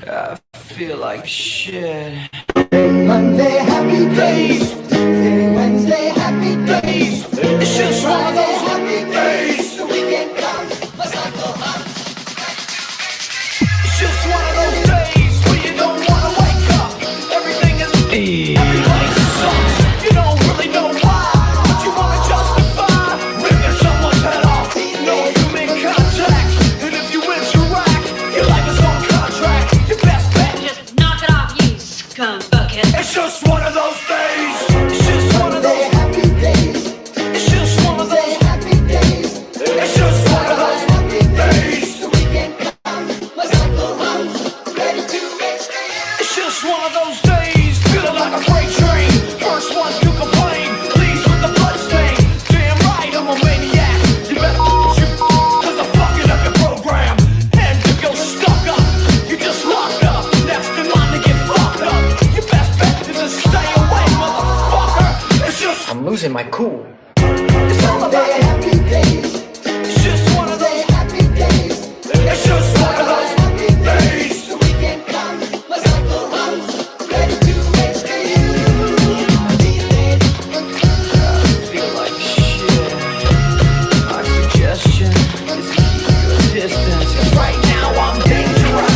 I feel like shit. Monday, happy days. Tuesday, Wednesday, happy days. It's just one of Friday, those happy days. The weekend comes, let's not go home. It's just one of those days where you don't wanna wake up. Everything is everybody sucks. You don't really know why, but you wanna justify ripping someone's head off. No human contact, and if you interact, your life is on contract. Your best bet, Just knock it off, you scum bucket. it's just one of those days. It's just one of Monday, those. happy days. It's just one of Tuesday, those. happy days. It's just one of Friday, those happy days. days. The weekend comes, let's not go home. Ready to make stand. It's just one of those days, feeling like a freight train. First one to complain, leaves with the blood stain. Damn right, I'm a maniac. You better shoot, cause I'm fucking up your program. And if you're stuck up, you just locked up. Next in line to get fucked up. Your best bet is to stay away, motherfucker. It's just, I'm losing my cool. it's all Monday, about, happy days. it's just one of Tuesday, those, happy days. it's just one of Friday, those happy days. days. The weekend comes, let's not go home. Ready to make stand. These days, Feel like shit. My suggestion is to keep your distance. 'Cause right now I'm dangerous.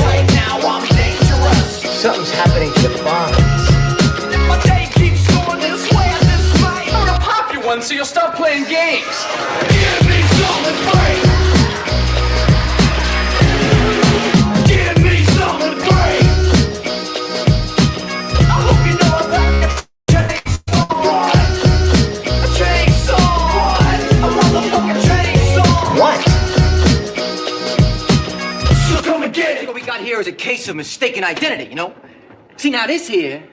Right now I'm dangerous. Something's happening to the bonds. If my day keeps going this way, I just might. I'm gonna pop you one so you'll stop playing games. Give me something great. Give me something great. I hope you know about a chainsaw. A chainsaw. A motherfucking chainsaw. What? So come and get it. What we got here is a case of mistaken identity, you know? See, now this here,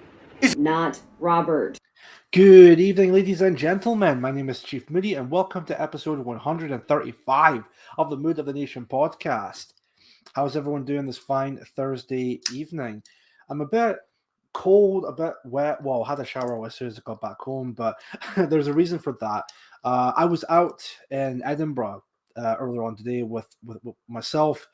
Not Robert. Good evening, ladies and gentlemen. My name is Chief Moody, and welcome to episode 135 of the Mood of the Nation podcast. How's everyone doing this fine Thursday evening? I'm a bit cold, a bit wet. Well, I had a shower as soon as I got back home, but there's a reason for that. I was out in Edinburgh earlier on today with myself,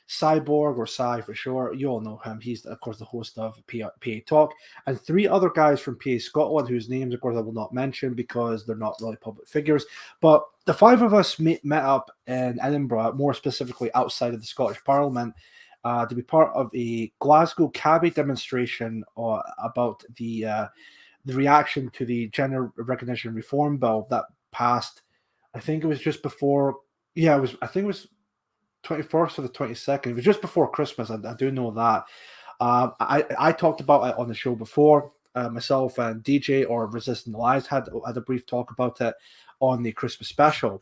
Cyborg, or Cy for sure. You all know him. He's, of course, the host of PA Talk, and three other guys from PA Scotland, whose names, of course, I will not mention because they're not really public figures. But the five of us met up in Edinburgh, more specifically outside of the Scottish Parliament, to be part of a Glasgow Cabbie demonstration about the reaction to the Gender Recognition Reform Bill that passed. I think it was just before. Yeah, it was. I think it was 21st or the 22nd. It was just before Christmas. I do know that. I talked about it on the show before. Myself and DJ or Resisting the Lies had a brief talk about it on the Christmas special.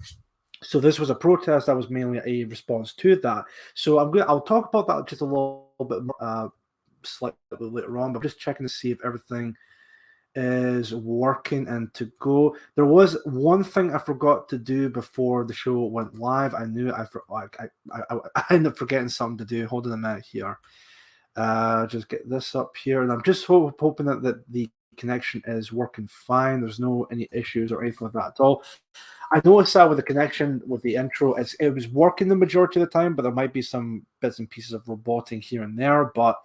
So this was a protest that was mainly a response to that. So I'll talk about that just a little bit slightly later on. But I'm just checking to see if everything is working and to go. There was one thing I forgot to do before the show went live. I knew I ended up forgetting something to do. Hold on a minute here. Just get this up here, and I'm just hoping that the connection is working fine. There's no any issues or anything like that at all. I noticed that with the connection with the intro, it was working the majority of the time, but there might be some bits and pieces of roboting here and there. But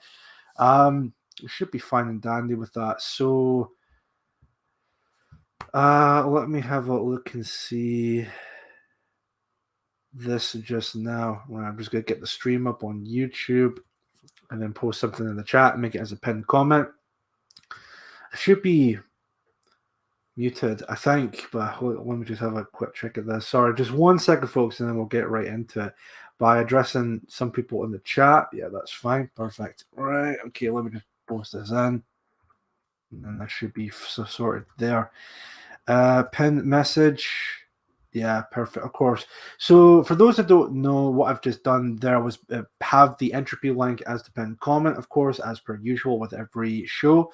we should be fine and dandy with that. So let me have a look and see this just now. I'm just going to get the stream up on YouTube and then post something in the chat and make it as a pinned comment. It should be muted, I think, but let me just have a quick check at this. Sorry, just 1 second, folks, and then we'll get right into it by addressing some people in the chat. Yeah, that's fine. Perfect. Right. Okay, let me just post this in. And then that should be sorted there. Pin message. Yeah, perfect. Of course. So for those that don't know, what I've just done there was have the entropy link as the pinned comment, of course, as per usual with every show.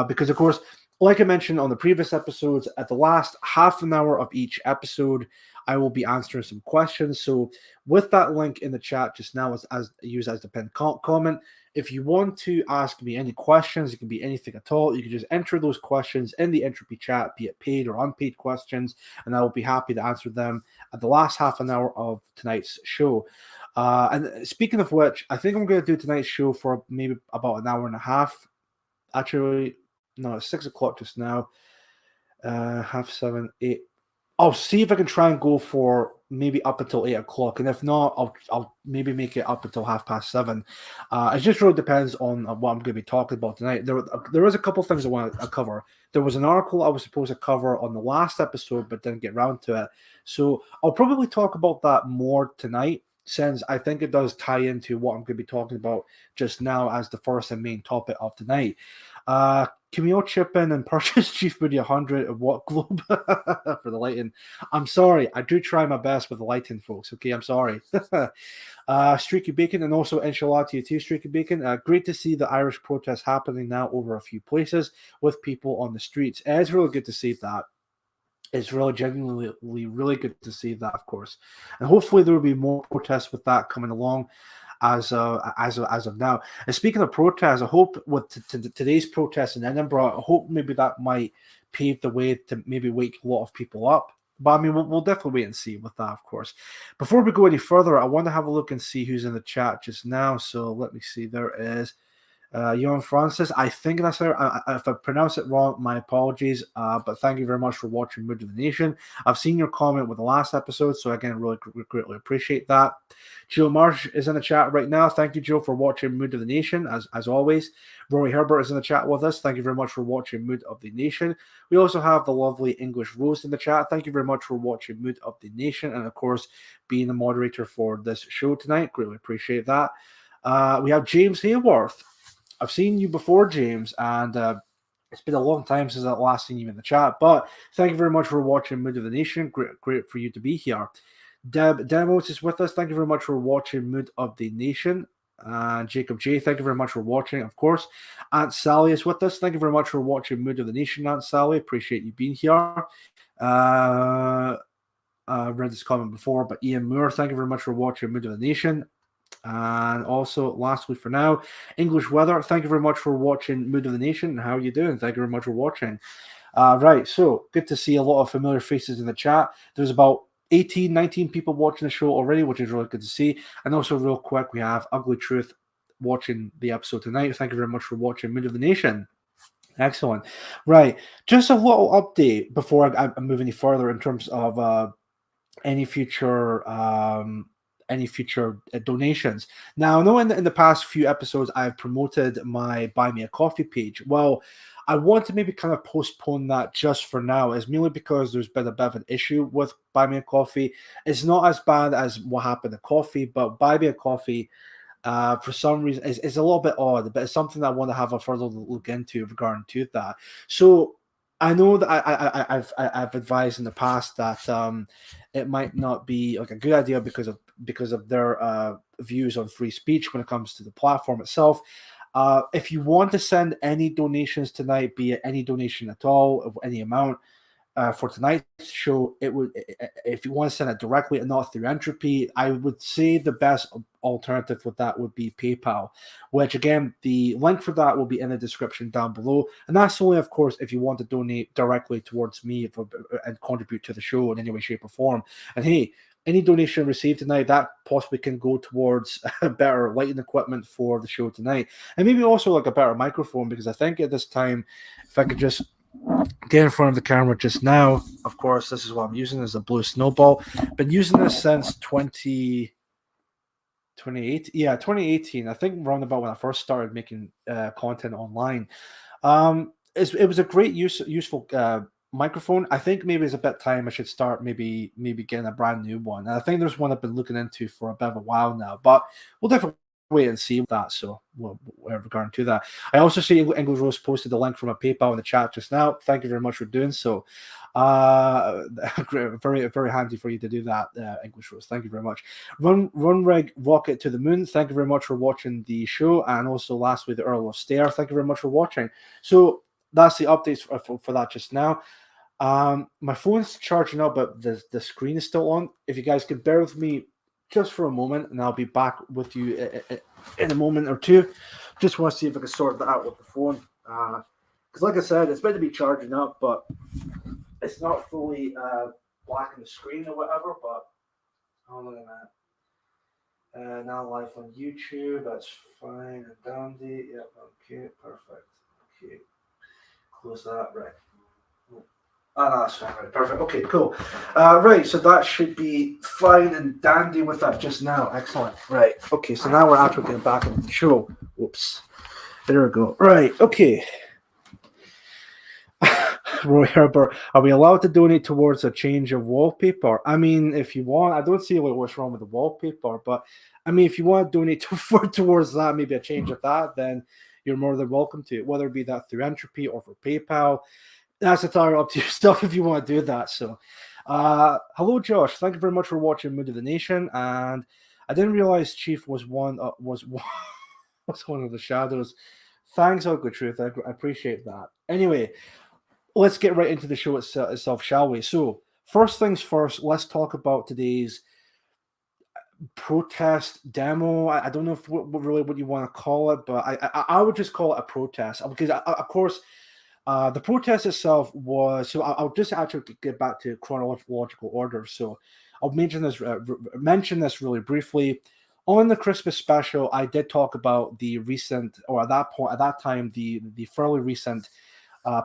Because, of course, like I mentioned on the previous episodes, at the last half an hour of each episode, I will be answering some questions. So with that link in the chat just now as used as the pinned comment, if you want to ask me any questions, it can be anything at all. You can just enter those questions in the entropy chat, be it paid or unpaid questions, and I will be happy to answer them at the last half an hour of tonight's show. And speaking of which, I think I'm going to do tonight's show for maybe about an hour and a half. Actually, no, it's 6 o'clock just now. 7:30, 8. I'll see if I can try and go for maybe up until 8 o'clock, and if not, I'll maybe make it up until 7:30. It just really depends on what I'm going to be talking about tonight. There is a couple things I want to cover. There was an article I was supposed to cover on the last episode, but didn't get around to it. So I'll probably talk about that more tonight, since I think it does tie into what I'm going to be talking about just now as the first and main topic of tonight. Can we all chip in and purchase Chief Moody 100 at what globe for the lighting? I'm sorry. I do try my best with the lighting, folks. Okay, I'm sorry. Streaky Bacon, and also inshallah to you too, Streaky Bacon. Great to see the Irish protests happening now over a few places with people on the streets. It's really good to see that. It's really genuinely really good to see that, of course. And hopefully there will be more protests with that coming along as of now. And speaking of protests, I hope with today's protest in Edinburgh, I hope maybe that might pave the way to maybe wake a lot of people up. But I mean, we'll definitely wait and see with that, of course. Before we go any further, I want to have a look and see who's in the chat just now. So let me see. There is Johan Francis. I think that's her. If I pronounce it wrong, my apologies. But thank you very much for watching Mood of the Nation. I've seen your comment with the last episode, so again, really greatly appreciate that. Joe Marsh is in the chat right now. Thank you, Joe, for watching Mood of the Nation, as always. Rory Herbert is in the chat with us. Thank you very much for watching Mood of the Nation. We also have the lovely English Rose in the chat. Thank you very much for watching Mood of the Nation, and of course, being the moderator for this show tonight. Greatly appreciate that. We have James Hayworth. I've seen you before, James, and it's been a long time since I last seen you in the chat, but thank you very much for watching Mood of the Nation. Great for you to be here. Deb Demos is with us. Thank you very much for watching Mood of the Nation. Jacob J, thank you very much for watching, of course. Aunt Sally is with us. Thank you very much for watching Mood of the Nation, Aunt Sally. Appreciate you being here. Read this comment before, but Ian Moore, thank you very much for watching Mood of the Nation. And also, lastly for now, English Weather, thank you very much for watching Mood of the Nation. And how are you doing? Thank you very much for watching. Right, so good to see a lot of familiar faces in the chat. There's about 18, 19 people watching the show already, which is really good to see. And also, real quick, we have Ugly Truth watching the episode tonight. Thank you very much for watching Mood of the Nation. Excellent. Right, just a little update before I move any further in terms of any future donations. Now, I know in the past few episodes I've promoted my Buy Me a Coffee page. Well, I want to maybe kind of postpone that just for now, is merely because there's been a bit of an issue with Buy Me a Coffee. It's not as bad as what happened to Coffee, but Buy Me a Coffee, for some reason, is a little bit odd, but it's something that I want to have a further look into regarding to that. So I know that I've advised in the past that it might not be like a good idea because of their views on free speech when it comes to the platform itself. If you want to send any donations tonight, be it any donation at all of any amount for tonight's show, it would, if you want to send it directly and not through Entropy, I would say the best alternative with that would be PayPal, which again, the link for that will be in the description down below. And that's only, of course, if you want to donate directly towards me and contribute to the show in any way, shape, or form. And hey, any donation received tonight, that possibly can go towards better lighting equipment for the show tonight. And maybe also like a better microphone, because I think at this time, if I could just get in front of the camera just now, of course, this is what I'm using, is a Blue Snowball. Been using this since 2018. I think around about when I first started making content online. It was a great useful microphone. I think maybe it's a bit time I should start maybe getting a brand new one. And I think there's one I've been looking into for a bit of a while now, but we'll definitely wait and see that. So regarding to that, I also see English Rose posted the link from a PayPal in the chat just now. Thank you very much for doing so. Very, very handy for you to do that, English Rose. Thank you very much. Run Reg Rocket to the Moon, thank you very much for watching the show. And also lastly, the Earl of Stair, thank you very much for watching. So that's the updates for that just now. My phone's charging up, but the screen is still on. If you guys could bear with me just for a moment, and I'll be back with you in a moment or two. Just want to see if I can sort that out with the phone. Because like I said, it's meant to be charging up, but it's not fully black on the screen or whatever. But hold on a Now live on YouTube. That's fine and dandy. Yep. Okay. Perfect. Okay. Close that. Right. Ah, no, that's fine. Right. Perfect. Okay. Cool. Right. So that should be fine and dandy with that just now. Excellent. Right. Okay. So now we're actually getting back into the show. Whoops. There we go. Right. Okay. Roy Herbert, are we allowed to donate towards a change of wallpaper? I mean, if you want, I don't see what's wrong with the wallpaper, but I mean, if you want to donate towards that, maybe a change of that, then you're more than welcome to it, whether it be that through Entropy or for PayPal. That's entirely up to your stuff if you want to do that. So, hello, Josh. Thank you very much for watching Mood of the Nation. And I didn't realize Chief was one was one of the shadows. Thanks, Ugly Truth. I appreciate that. Anyway, let's get right into the show itself, shall we? So, first things first, let's talk about today's protest demo. I don't know if what you want to call it, but I would just call it a protest because, of course, the protest itself was. So I'll just actually get back to chronological order. So I'll mention this really briefly. On the Christmas special, I did talk about the recent, or at that time, the fairly recent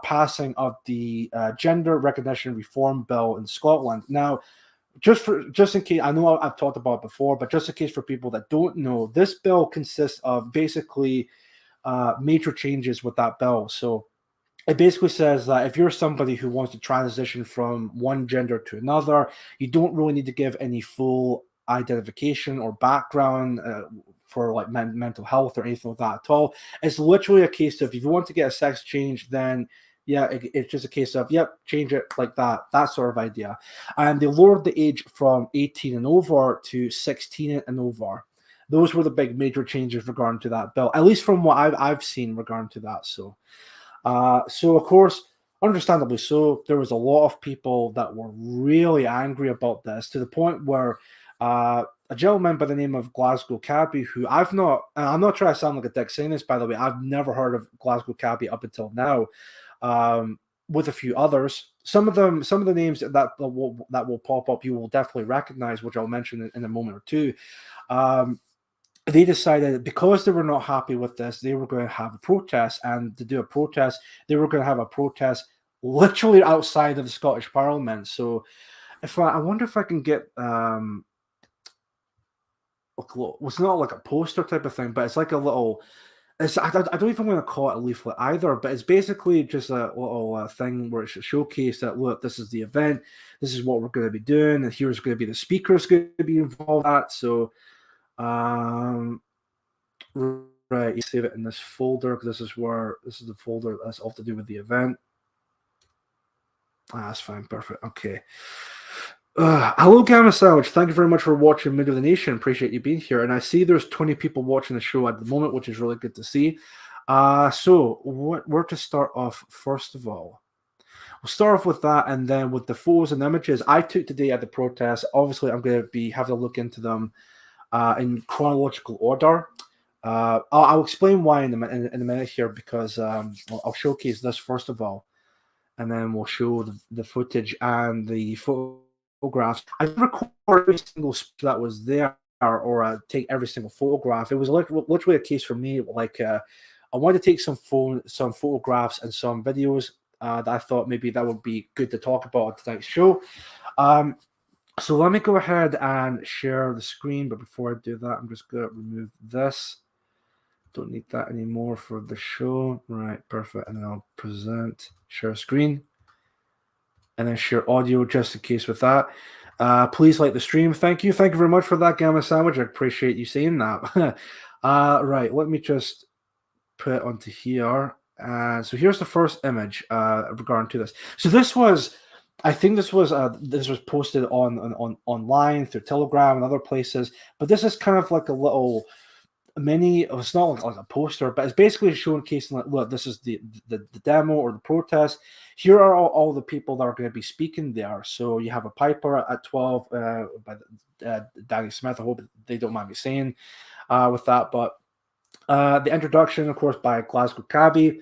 passing of the Gender Recognition Reform Bill in Scotland. Now, just in case, I know I've talked about it before, but just in case for people that don't know, this bill consists of basically major changes with that bill. So it basically says that if you're somebody who wants to transition from one gender to another, you don't really need to give any full identification or background for like mental health or anything like that at all. It's literally a case of if you want to get a sex change, then yeah, it's just a case of change it like that sort of idea. And they lowered the age from 18 and over to 16 and over. Those were the big major changes regarding to that bill, at least from what I've seen regarding to that. So of course, understandably so, there was a lot of people that were really angry about this to the point where a gentleman by the name of Glasgow Cabbie, who I'm not trying to sound like a dick saying this, by the way, I've never heard of Glasgow Cabbie up until now, with a few others. Some of the names that will pop up, you will definitely recognize, which I'll mention in a moment or two. They decided because they were not happy with this, they were going to have a protest, and to do a protest, they were going to have a protest literally outside of the Scottish Parliament. So, I wonder if I can get it's not like a poster type of thing, but it's like a little. I don't even want to call it a leaflet either, but it's basically just a little thing where it's a showcase that, look, this is the event, this is what we're going to be doing, and here's going to be the speakers going to be involved in that. So, right, you save it in this folder because this is the folder that's all to do with the event. That's fine, perfect. Okay. Hello, Gamma Sandwich. Thank you very much for watching Mid of the Nation. Appreciate you being here. And I see there's 20 people watching the show at the moment, which is really good to see. So where to start off first of all? We'll start off with that, and then with the photos and images I took today at the protest. Obviously, I'm going to be having a look into them in chronological order. I'll explain why in a minute here, because I'll showcase this first of all, and then we'll show the footage and the photographs. I didn't record every single speech that was there or take every single photograph. It was literally a case for me. Like I wanted to take some photographs and some videos that I thought maybe that would be good to talk about on tonight's show. So let me go ahead and share the screen. But before I do that, I'm just going to remove this. Don't need that anymore for the show. Right, perfect. And then I'll present, share screen, and then share audio just in case with that. Please like the stream. Thank you. Thank you very much for that, Gamma Sandwich. I appreciate you saying that. Right, let me just put it onto here. So here's the first image regarding to this. So this was, I think this was posted on online through Telegram and other places. But this is kind of like a little mini. It's not like a poster, but it's basically showcasing like, look, this is the demo or the protest. Here are all the people that are going to be speaking there. So you have a Piper at 12 by Danny Smith. I hope they don't mind me saying with that. But the introduction, of course, by Glasgow Cabbie.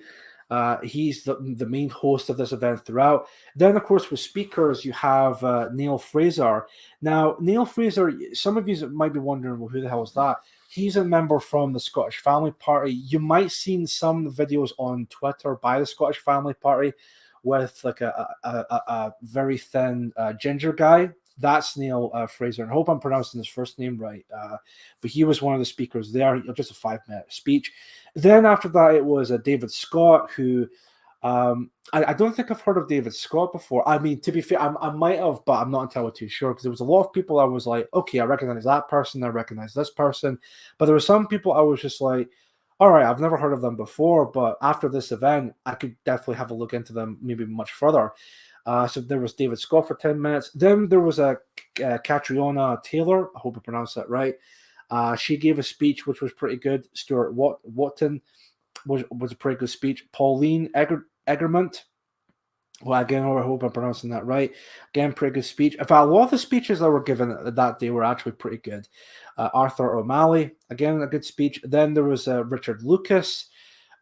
He's the main host of this event throughout. Then, of course, with speakers, you have Neil Fraser. Now, Neil Fraser, some of you might be wondering, well, who the hell is that? He's a member from the Scottish Family Party. You might seen some videos on Twitter by the Scottish Family Party with like a very thin ginger guy. That's Neil Fraser. And I hope I'm pronouncing his first name right. But he was one of the speakers there. Just a 5-minute speech. Then after that, it was David Scott, who I don't think I've heard of David Scott before. I mean, to be fair, I might have, but I'm not entirely too sure because there was a lot of people I was like, okay, I recognize that person, I recognize this person. But there were some people I was just like, all right, I've never heard of them before, but after this event, I could definitely have a look into them maybe much further. So there was David Scott for 10 minutes. Then there was Catriona Taylor. I hope I pronounced that right. She gave a speech which was pretty good. Stuart Watton was a pretty good speech. Pauline Egermont. Well, again, I hope I'm pronouncing that right. Again, pretty good speech. In fact, a lot of the speeches that were given that day were actually pretty good. Arthur O'Malley, again, a good speech. Then there was Richard Lucas,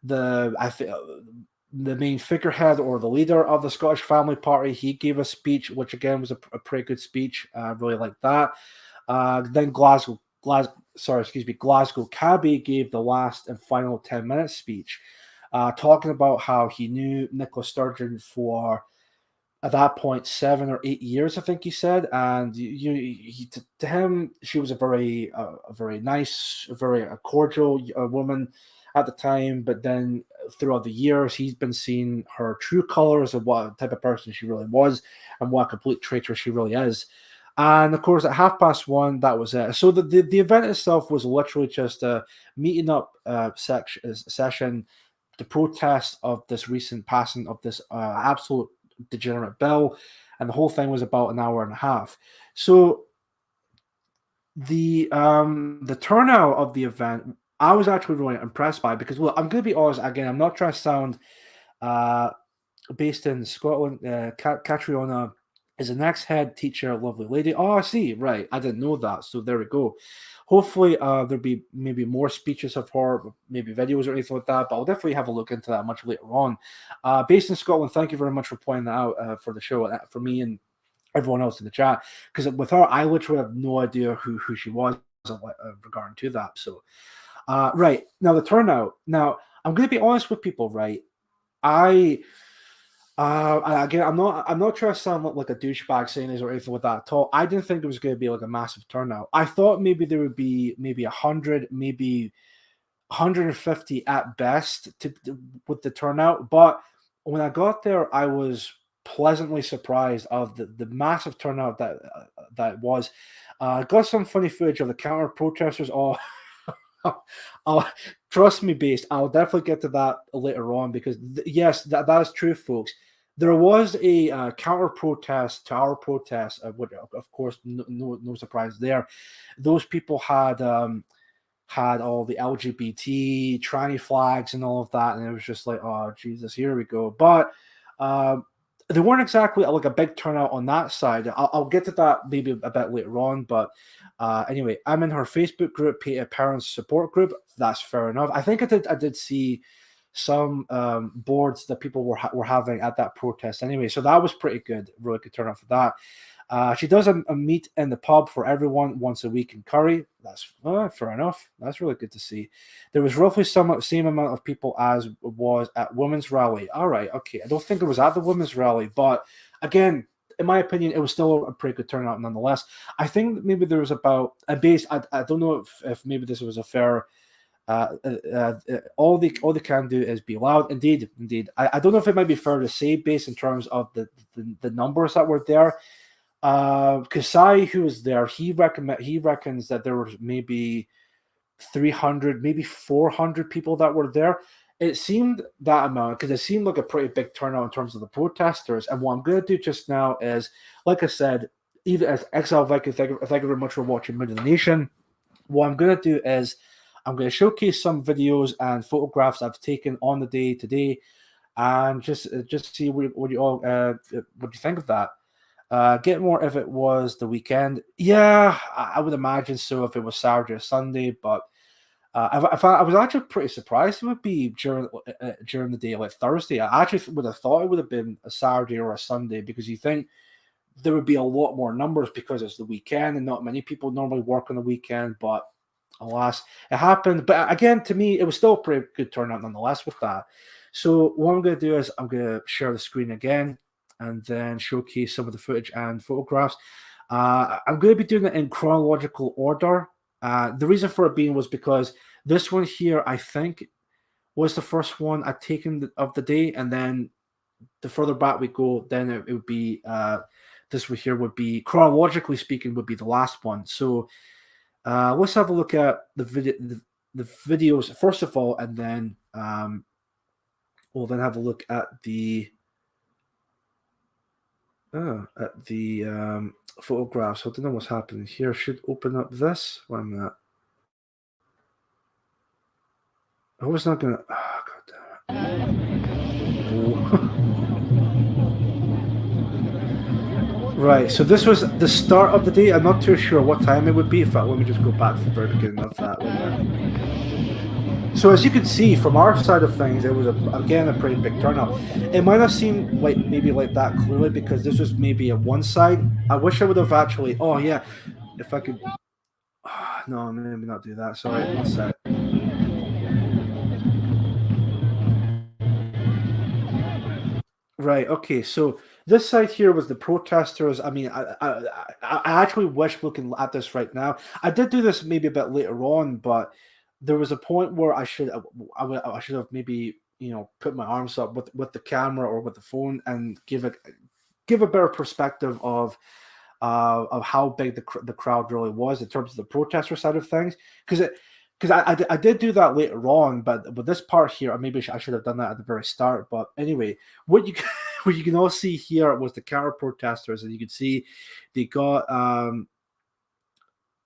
the main figurehead or the leader of the Scottish Family Party. He gave a speech, which again was a pretty good speech. I really liked that. Then Glasgow Cabbie gave the last and final 10-minute speech, talking about how he knew Nicola Sturgeon for, at that point, 7 or 8 years, I think he said, and to him, she was a very nice, very cordial woman at the time. But then throughout the years, he's been seeing her true colors of what type of person she really was and what a complete traitor she really is. And of course, at 1:30, that was it. So the event itself was literally just a meeting up session to protest of this recent passing of this absolute degenerate bill, and the whole thing was about an hour and a half. So the turnout of the event, I was actually really impressed by, because, well, I'm going to be honest again. I'm not trying to sound based in Scotland. Catriona is an ex-head teacher, lovely lady. Oh, I see. Right, I didn't know that. So there we go. Hopefully, there'll be maybe more speeches of her, maybe videos or anything like that. But I'll definitely have a look into that much later on. Based in Scotland, thank you very much for pointing that out for the show, for me and everyone else in the chat. Because with her, I literally have no idea who she was regarding to that. So, right now the turnout. Now I'm going to be honest with people. Right, again, I'm not trying to sound like a douchebag saying this or anything like that at all. I didn't think it was going to be like a massive turnout. I thought maybe there would be maybe 100, maybe 150 at best with the turnout. But when I got there, I was pleasantly surprised of the massive turnout that was. Got some funny footage of the counter protesters. Oh, trust me, Based. I'll definitely get to that later on, because yes, that is true, folks. There was a counter protest to our protest, which, of course, no surprise there. Those people had all the LGBT tranny flags and all of that, and it was just like, oh Jesus, here we go. But they weren't exactly like a big turnout on that side. I'll get to that maybe a bit later on. But anyway, I'm in her Facebook group, parents support group. That's fair enough. I think I did see some boards that people were having at that protest anyway. So that was pretty good. Really good turnout for that. She does a meet in the pub for everyone once a week in Curry. That's fair enough. That's really good to see. There was roughly same amount of people as was at Women's Rally. All right, okay. I don't think it was at the Women's Rally, but again, in my opinion, it was still a pretty good turnout nonetheless. I think maybe there was about a base. I don't know if maybe this was a fair. All they can do is be loud. Indeed. I don't know if it might be fair to say, based in terms of the numbers that were there. Kasai, who was there, he reckons that there was maybe 300, maybe 400 people that were there. It seemed that amount, because it seemed like a pretty big turnout in terms of the protesters. And what I'm going to do just now is, like I said, even as Exile Viking, thank you very much for watching Mood of the Nation. What I'm going to do is I'm going to showcase some videos and photographs I've taken on the day today, and just see what you think of that. Get more if it was the weekend. Yeah, I would imagine so if it was Saturday or Sunday, but I was actually pretty surprised it would be during the day, like Thursday. I actually would have thought it would have been a Saturday or a Sunday, because you think there would be a lot more numbers because it's the weekend and not many people normally work on the weekend. But alas, it happened. But again, to me, it was still a pretty good turnout nonetheless with that. So what I'm going to do is I'm going to share the screen again and then showcase some of the footage and photographs. I'm going to be doing it in chronological order. The reason for it being was because this one here, I think, was the first one I'd taken of the day, and then the further back we go, then it would be this one here would be, chronologically speaking, would be the last one. So let's have a look at the videos first of all, and then we'll then have a look at the photographs. So I don't know what's happening here. Should open up this. 1 minute. I was not gonna. Oh, God damn it. Right. So this was the start of the day. I'm not too sure what time it would be. In fact, let me just go back to the very beginning of that. So as you can see from our side of things, it was again a pretty big turnout. It might not seem like maybe like that clearly because this was maybe a one side. I wish I would have actually. Oh yeah, if I could. Oh, no, maybe not do that. Sorry, 1 sec. Right. Okay. So this side here was the protesters. I mean, I actually wish, looking at this right now, I did do this maybe a bit later on, but there was a point where I should have maybe put my arms up with the camera or with the phone and give a better perspective of how big the crowd really was in terms of the protester side of things, because I did do that later on, but with this part here, maybe I should have done that at the very start. But anyway, what you can all see here was the counter protesters, and you can see they got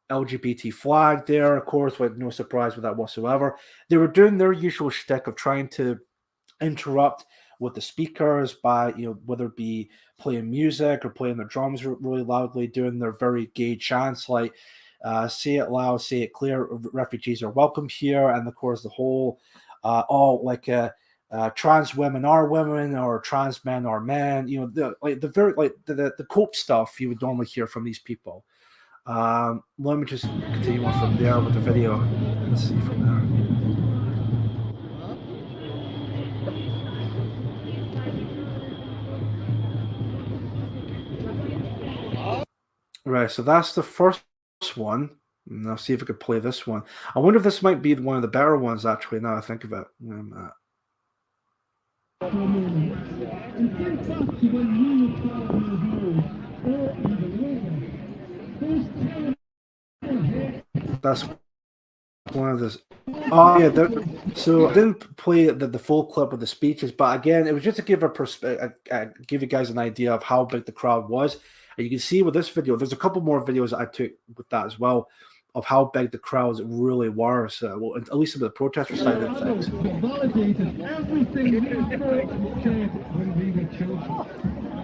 LGBT flag there, of course, with no surprise with that whatsoever. They were doing their usual shtick of trying to interrupt with the speakers by, whether it be playing music or playing their drums really loudly, doing their very gay chants like say it loud, say it clear, refugees are welcome here, and of course the whole trans women are women or trans men are men, the cope stuff you would normally hear from these people. Let me just continue on from there with the video. Let's see from there. Right, so that's the first one. And I'll see if I could play this one. I wonder if this might be one of the better ones, actually, now I think of it. That's one of those. Oh yeah, so I didn't play the full clip of the speeches, but again, it was just to give give you guys an idea of how big the crowd was. And you can see with this video, there's a couple more videos I took with that as well, of how big the crowds really were. So, well, at least some of the protester side of things. Validated everything we thought we said when we were children.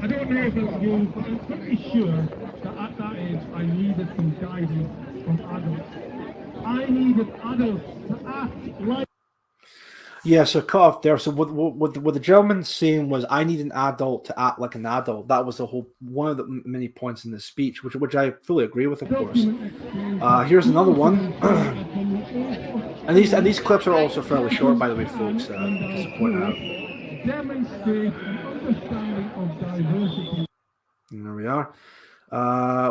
I don't know about you, but I'm pretty sure that at that age I needed some guidance from adults. I needed adults to act like. Yeah, so cut off there. So what the gentleman saying was, I need an adult to act like an adult. That was the whole one of the many points in the speech, which I fully agree with, of course. Here's another one, and these clips are also fairly short, by the way, folks. Just to point out. Demonstrate an understanding of diversity. And there we are.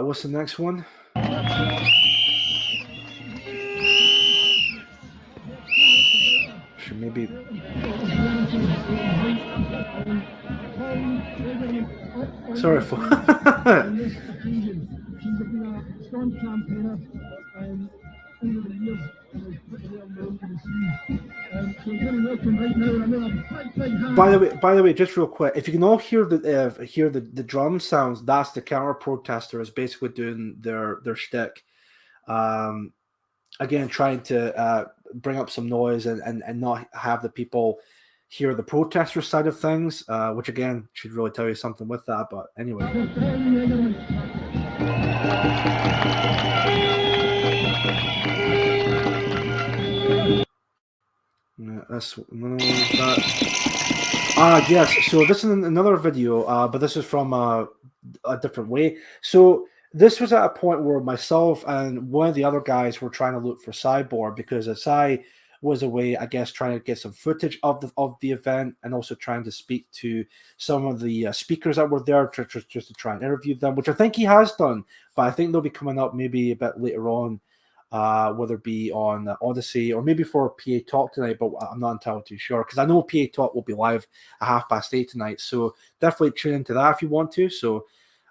What's the next one? Should maybe. Sorry for. By the way, just real quick, if you can all hear the drum sounds, that's the counter protesters basically doing their shtick. Again, trying to bring up some noise and not have the people hear the protester side of things, which again should really tell you something with that. But anyway. That's no, that. Yes. So this is another video, but this is from a different way. So this was at a point where myself and one of the other guys were trying to look for Cyborg because Asai was away, I guess, trying to get some footage of the event and also trying to speak to some of the speakers that were there just to try and interview them, which I think he has done, but I think they'll be coming up maybe a bit later on, whether it be on Odysee or maybe for PA Talk tonight, but I'm not entirely too sure because I know PA Talk will be live at 8:30 tonight, so definitely tune into that if you want to. So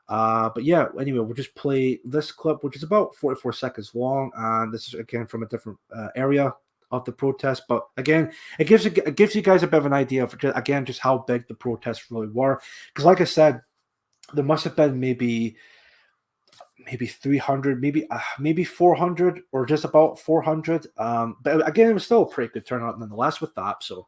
but yeah, anyway, we'll just play this clip, which is about 44 seconds long, and this is again from a different area of the protest. But again, it gives you guys a bit of an idea of just how big the protests really were. Because like I said, there must have been maybe 300, maybe 400, or just about 400. But again, it was still a pretty good turnout nonetheless with that. So.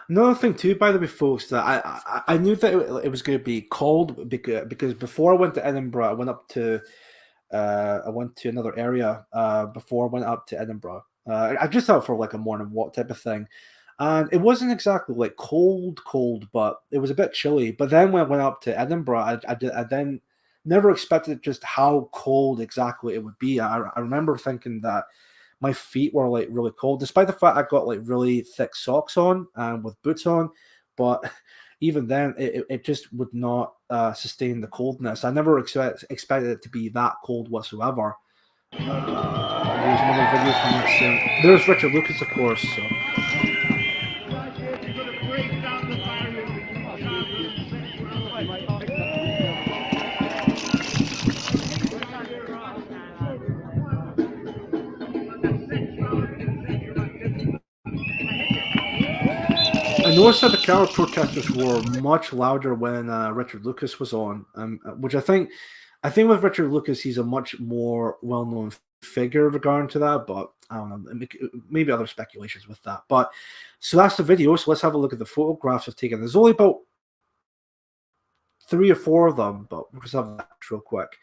Another thing too, by the way, folks, that I knew that it was going to be cold because before I went to Edinburgh, I went to another area before I went up to Edinburgh. I just out for like a morning walk type of thing, and it wasn't exactly like cold, but it was a bit chilly. But then when I went up to Edinburgh, I then never expected just how cold exactly it would be. I remember thinking that my feet were like really cold, despite the fact I got like really thick socks on and with boots on. But even then, it just would not sustain the coldness. I never expected it to be that cold whatsoever. There's another video from that soon. There's Richard Lucas, of course. So. I noticed that the counter protesters were much louder when Richard Lucas was on, which I think with Richard Lucas, he's a much more well-known figure regarding to that, but I don't know, maybe other speculations with that. But so that's the video. So let's have a look at the photographs I've taken. There's only about 3 or 4 of them, but we'll just have that real quick.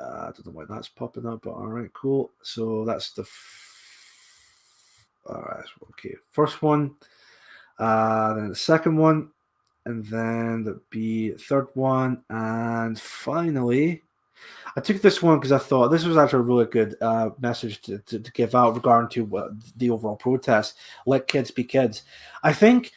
I don't know why that's popping up, but all right, cool. So that's the all right, okay. First one. Then the second one, and then the third one, and finally, I took this one because I thought this was actually a really good message to give out regarding to the overall protest. Let kids be kids. I think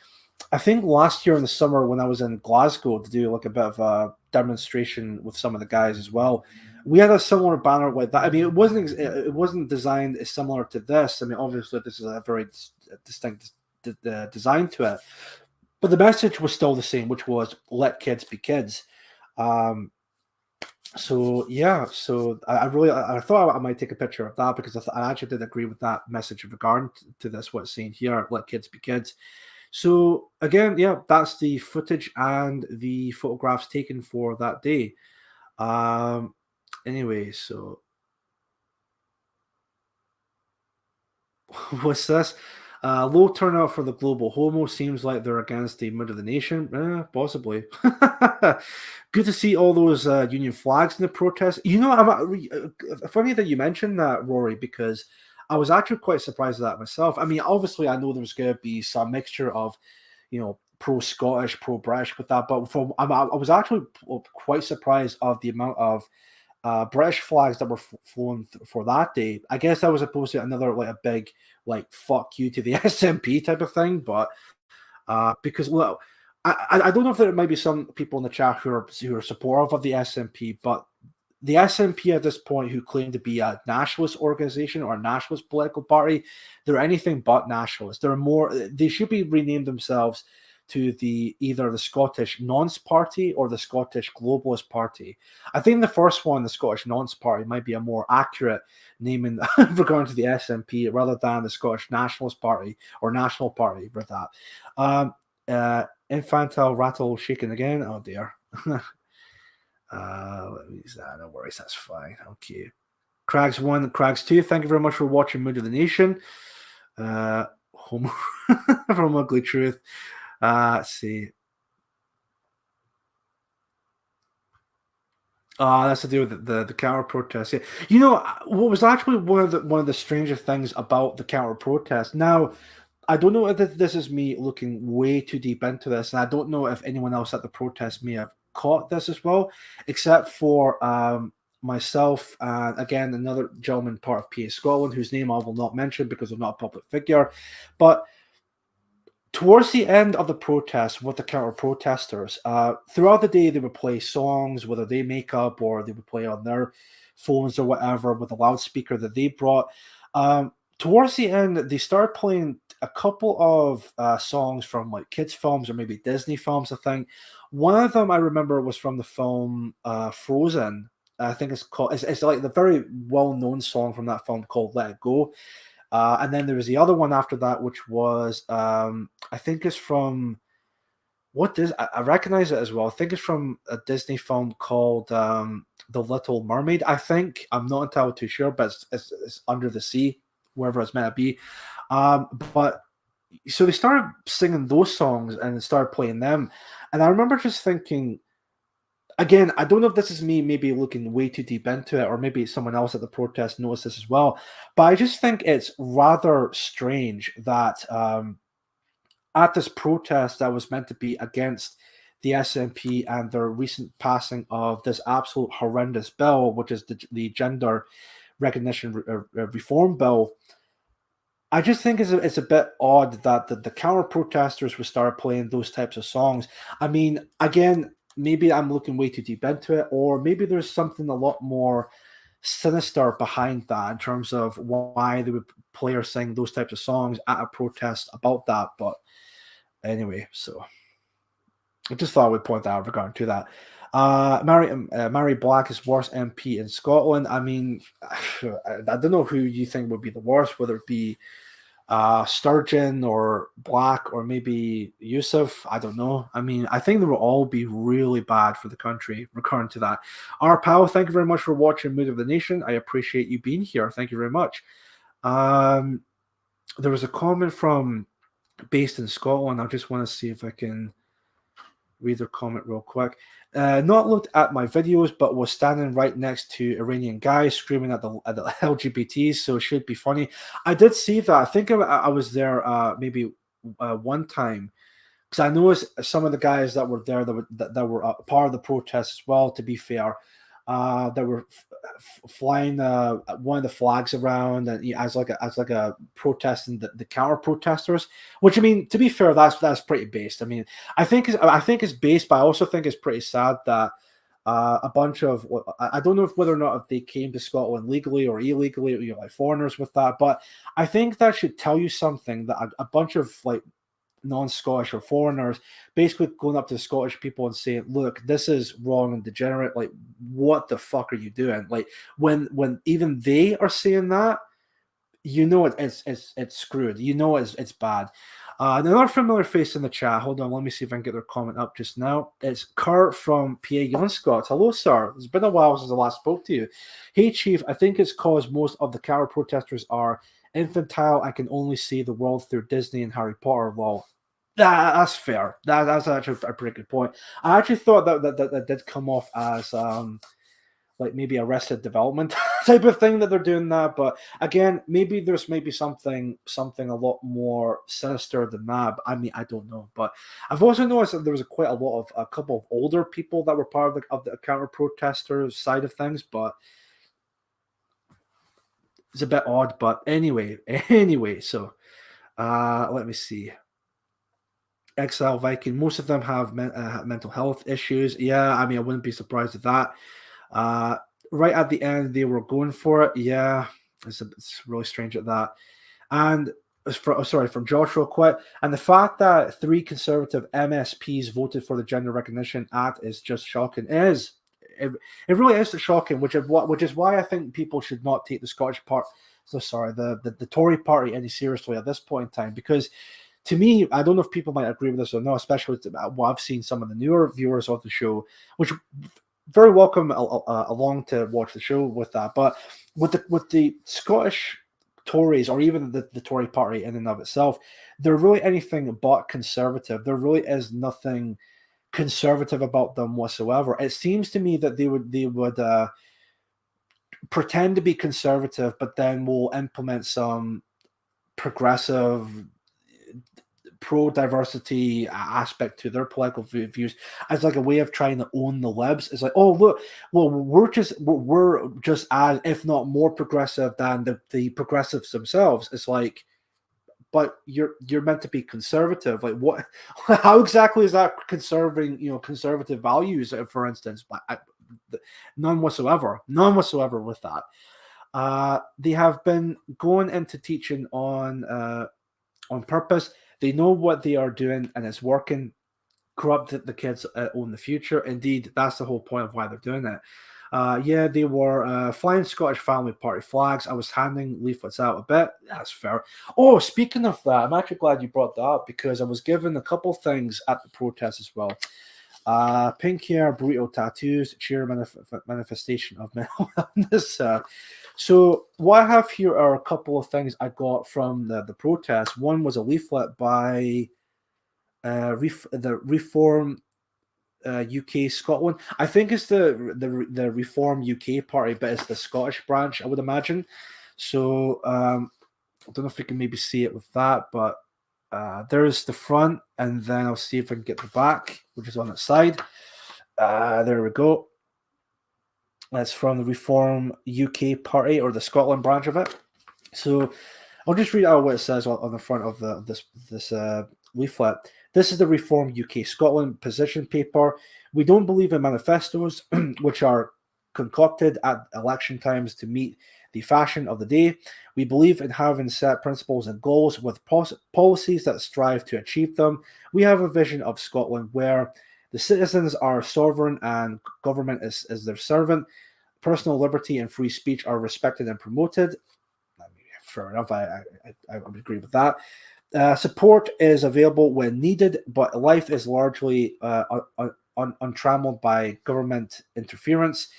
last year in the summer when I was in Glasgow to do like a bit of a demonstration with some of the guys as well, we had a similar banner like that. I mean, it wasn't designed as similar to this. I mean, obviously this is a very distinct design to it, but the message was still the same, which was let kids be kids. So yeah, so I thought I might take a picture of that because I actually did agree with that message in regard to this, what's saying here, let kids be kids. So again, yeah, that's the footage and the photographs taken for that day. Anyway, so what's this? Low turnout for the global homo seems like they're against the mood of the nation. Possibly. Good to see all those union flags in the protest. You know, funny that you mentioned that, Rory, because I was actually quite surprised at that myself. I mean, obviously, I know there's going to be some mixture of, you know, pro-Scottish, pro-British with that, but I was actually quite surprised of the amount of British flags that were flown for that day. I guess that was opposed to another like a big like fuck you to the SNP type of thing, but because well, I don't know if there might be some people in the chat who are supportive of the SNP, but the SNP at this point, who claim to be a nationalist organization or a nationalist political party, they're anything but nationalist. They're more. They should be renamed themselves to either the Scottish Nonce Party or the Scottish Globalist Party. I think the first one, the Scottish Nonce Party, might be a more accurate naming regarding to the SNP rather than the Scottish Nationalist Party or National Party with that. Infantile rattle shaking again. Oh dear. Let me use that. No worries, that's fine. Okay. Crags 1, Crags 2, thank you very much for watching Mood of the Nation. Homer from Ugly Truth. Let's see. That's to do with the counter protest. Yeah. You know what was actually one of the stranger things about the counter protest. Now, I don't know if this is me looking way too deep into this, and I don't know if anyone else at the protest may have caught this as well, except for myself and again another gentleman part of PA Scotland, whose name I will not mention because I'm not a public figure, but. Towards the end of the protest with the counter-protesters, throughout the day they would play songs, whether they make up or they would play on their phones or whatever with a loudspeaker that they brought. Towards the end, they started playing a couple of songs from like kids' films or maybe Disney films, I think. One of them I remember was from the film Frozen. I think it's called. It's like the very well-known song from that film called "Let It Go." And then there was the other one after that, which was, I think it's from, I recognize it as well. I think it's from a Disney film called The Little Mermaid, I think. I'm not entirely too sure, but it's Under the Sea, wherever it's meant to be. But so they started singing those songs and started playing them. And I remember just thinking, again, I don't know if this is me maybe looking way too deep into it, or maybe someone else at the protest noticed this as well, but I just think it's rather strange that at this protest that was meant to be against the SNP and their recent passing of this absolute horrendous bill, which is the Gender Recognition Reform Bill, I just think it's a bit odd that the counter-protesters would start playing those types of songs. I mean, again, maybe I'm looking way too deep into it, or maybe there's something a lot more sinister behind that in terms of why they would play or sing those types of songs at a protest about that. But anyway, so I just thought I would point that out regarding to that. Mary Black is worst MP in Scotland. I mean, I don't know who you think would be the worst, whether it be Sturgeon or Black or maybe Yusuf. I don't know. I mean, I think they will all be really bad for the country regarding to that. Our pal, thank you very much for watching Mood of the Nation. I appreciate you being here. Thank you very much. There was a comment from Based in Scotland. I just want to see if I can read their comment real quick. Not looked at my videos, but was standing right next to Iranian guys screaming at the LGBTs, so it should be funny. I did see that. I think I was there maybe one time, because I noticed some of the guys that were there that were a part of the protest as well, to be fair, that were flying one of the flags around and as like a protesting the counter protesters, which, I mean, to be fair, that's pretty based. I mean, I think it's based, but I also think it's pretty sad that a bunch of, I don't know whether or not if they came to Scotland legally or illegally, you know, like foreigners with that, but I think that should tell you something, that a bunch of like non-Scottish or foreigners basically going up to the Scottish people and saying, look, this is wrong and degenerate, like, what the fuck are you doing? Like, when even they are saying that, you know it's screwed, you know it's bad. Another familiar face in the chat, hold on, let me see if I can get their comment up just now. It's Kurt from PA Young Scots. Hello, sir. It's been a while since I last spoke to you. Hey, Chief, I think it's because most of the counter protesters are infantile and can only see the world through Disney and Harry Potter. Well, that's fair. That's actually a pretty good point. I actually thought that did come off as like maybe Arrested Development type of thing, that they're doing that. But again, maybe there's something a lot more sinister than that. I mean, I don't know. But I've also noticed that there was quite a couple of older people that were part of the counter protesters side of things. But it's a bit odd. But anyway, so let me see. Exile Viking, most of them have mental health issues. Yeah, I mean, I wouldn't be surprised at that. right at the end they were going for it. Yeah, it's really strange at that. And from Joshua Quit, and the fact that 3 conservative MSPs voted for the Gender Recognition Act is just shocking. It really is shocking, which is why I think people should not take the Scottish part. So sorry, the Tory party any seriously at this point in time, because to me, I don't know if people might agree with this or not, especially what I've seen some of the newer viewers of the show, which very welcome along to watch the show with that. But with the Scottish Tories, or even the Tory party in and of itself, they're really anything but conservative. There really is nothing conservative about them whatsoever. It seems to me that they would pretend to be conservative, but then will implement some progressive, pro-diversity aspect to their political views as like a way of trying to own the libs. It's like, oh look, well we're just as, if not more progressive than the progressives themselves. It's like, but you're meant to be conservative. Like what? How exactly is that conserving conservative values, for instance? None whatsoever. None whatsoever with that. They have been going into teaching on purpose. They know what they are doing and it's working. Corrupt the kids own the future. Indeed, that's the whole point of why they're doing it. Yeah, they were flying Scottish Family Party flags. I was handing leaflets out a bit. That's fair. Oh, speaking of that, I'm actually glad you brought that up because I was given a couple things at the protest as well. Pink hair, burrito tattoos, cheer manifestation of mental illness. So what I have here are a couple of things I got from the protest. One was a leaflet by the Reform UK Scotland. I think it's the Reform UK party, but it's the Scottish branch, I would imagine. So I don't know if we can maybe see it with that, but there's the front, and then I'll see if I can get the back, which is on the side. There we go. That's from the Reform UK party, or the Scotland branch of it. So I'll just read out what it says on the front of this leaflet. This is the Reform UK Scotland position paper. We don't believe in manifestos, which are concocted at election times to meet the fashion of the day. We believe in having set principles and goals with policies that strive to achieve them. We have a vision of Scotland where the citizens are sovereign and government is their servant. Personal liberty and free speech are respected and promoted. Fair enough, I would agree with that. Support is available when needed, but life is largely untrammeled by government interference.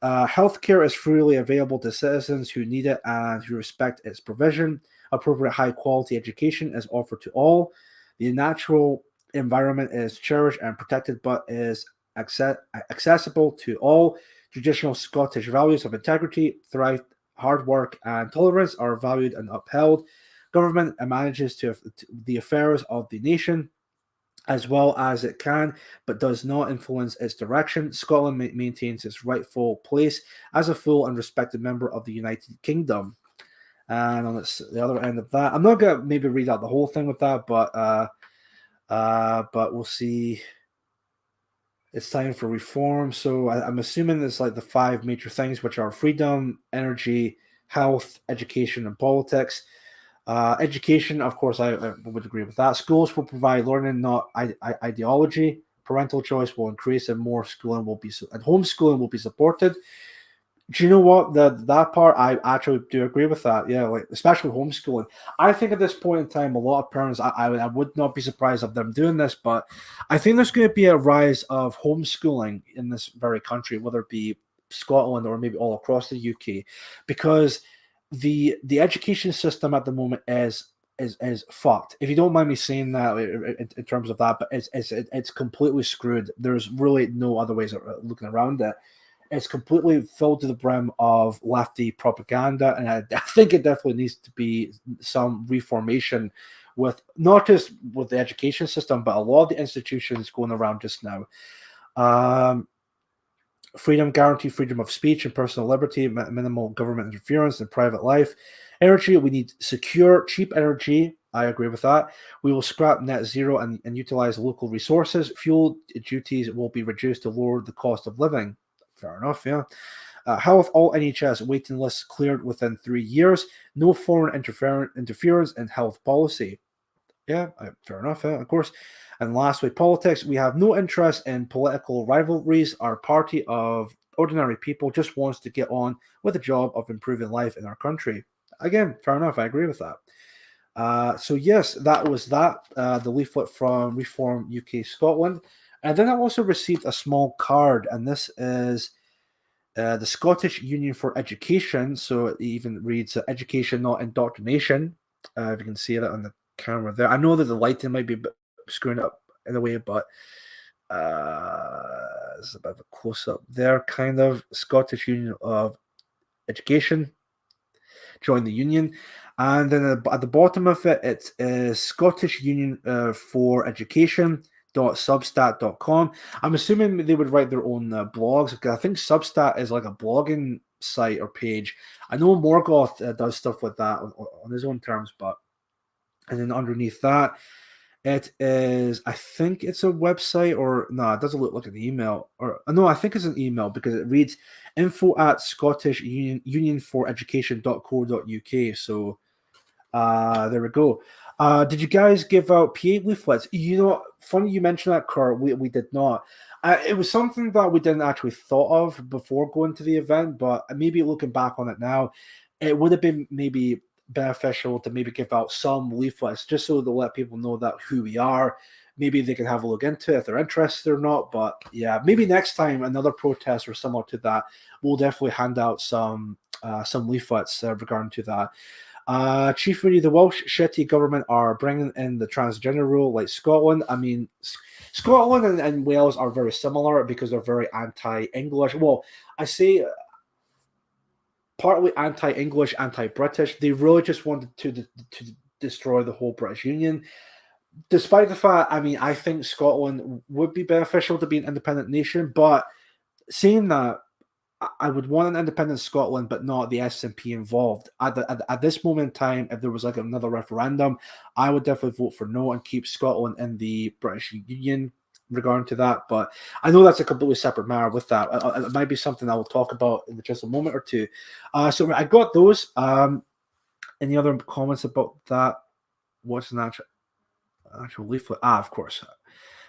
Healthcare is freely available to citizens who need it and who respect its provision. Appropriate high-quality education is offered to all. The natural environment is cherished and protected, but is accessible to all. Traditional Scottish values of integrity, thrive, hard work, and tolerance are valued and upheld. Government manages to the affairs of the nation as well as it can, but does not influence its direction. Scotland maintains its rightful place as a full and respected member of the United Kingdom. And on the other end of that, I'm not going to maybe read out the whole thing with that, but we'll see. It's time for reform. So I'm assuming it's like the 5 major things, which are freedom, energy, health, education, and politics. Education, of course, I would agree with that. Schools will provide learning, not ideology. Parental choice will increase, and more schooling will be, and homeschooling will be supported. Do you know what? That part, I actually do agree with that. Yeah, like especially homeschooling. I think at this point in time, a lot of parents, I would not be surprised of them doing this, but I think there's going to be a rise of homeschooling in this very country, whether it be Scotland or maybe all across the UK, because the education system at the moment is fucked. If you don't mind me saying that in terms of that, but it's completely screwed. There's really no other ways of looking around it. It's completely filled to the brim of lefty propaganda, and I think it definitely needs to be some reformation with not just with the education system, but a lot of the institutions going around just now. Freedom, guarantee freedom of speech and personal liberty, minimal government interference in private life. Energy, we need secure, cheap energy. I agree with that. We will scrap net zero and utilize local resources. Fuel duties will be reduced to lower the cost of living. Fair enough, yeah. Health, all NHS waiting lists cleared within 3 years. No foreign interference in health policy. Yeah, fair enough, of course. And lastly, politics. We have no interest in political rivalries. Our party of ordinary people just wants to get on with the job of improving life in our country. Again, fair enough. I agree with that. So yes, that was that. The leaflet from Reform UK Scotland. And then I also received a small card, and this is the Scottish Union for Education. So it even reads education, not indoctrination. If you can see that on the camera there. I know that the lighting might be a bit screwing up in a way, but it's a bit of a close-up there, kind of. Scottish Union of Education. Join the union. And then at the bottom of it, it is Scottish Union for Education. Substat.com. I'm assuming they would write their own blogs, because I think Substat is like a blogging site or page. I know Morgoth does stuff with that on his own terms, but and then underneath that, it is, I think it's a website, or no, it doesn't look like an email, or no, I think it's an email, because it reads info at Scottish Union for Education.co.uk. So there we go. Did you guys give out PA leaflets? Funny you mentioned that, Kurt. We did not. It was something that we didn't actually thought of before going to the event, but maybe looking back on it now, it would have been maybe beneficial to maybe give out some leaflets, just so to let people know that who we are. Maybe they can have a look into it if they're interested or not. But yeah, maybe next time another protest or similar to that, we'll definitely hand out some leaflets regarding to that. Chief Moody, the Welsh shitty government are bringing in the transgender rule like Scotland. I mean, Scotland and Wales are very similar because they're very anti-English. Well, I say partly anti-English, anti-British. They really just wanted to destroy the whole British Union. Despite the fact, I mean, I think Scotland would be beneficial to be an independent nation, but saying that, I would want an independent Scotland, but not the SNP involved. At this moment in time, if there was like another referendum, I would definitely vote for no and keep Scotland in the British Union regarding to that. But I know that's a completely separate matter with that. It might be something I will talk about in just a moment or two. So I got those. Any other comments about that? What's an actual leaflet? Of course.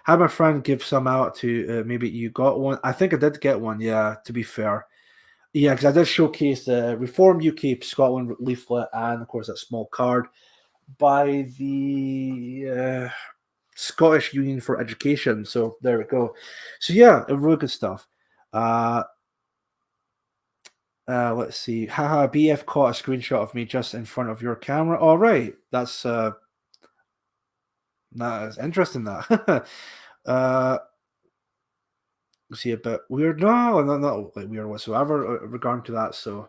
Had my friend give some out to maybe you got one. I think I did get one, yeah, to be fair. Yeah, because I did showcase the Reform UK Scotland leaflet and, of course, that small card by the Scottish Union for Education. So there we go. So yeah, really good stuff. Let's see. Haha, BF caught a screenshot of me just in front of your camera. All right. That's interesting, that. See, a bit weird. No, not like weird whatsoever regarding to that. So,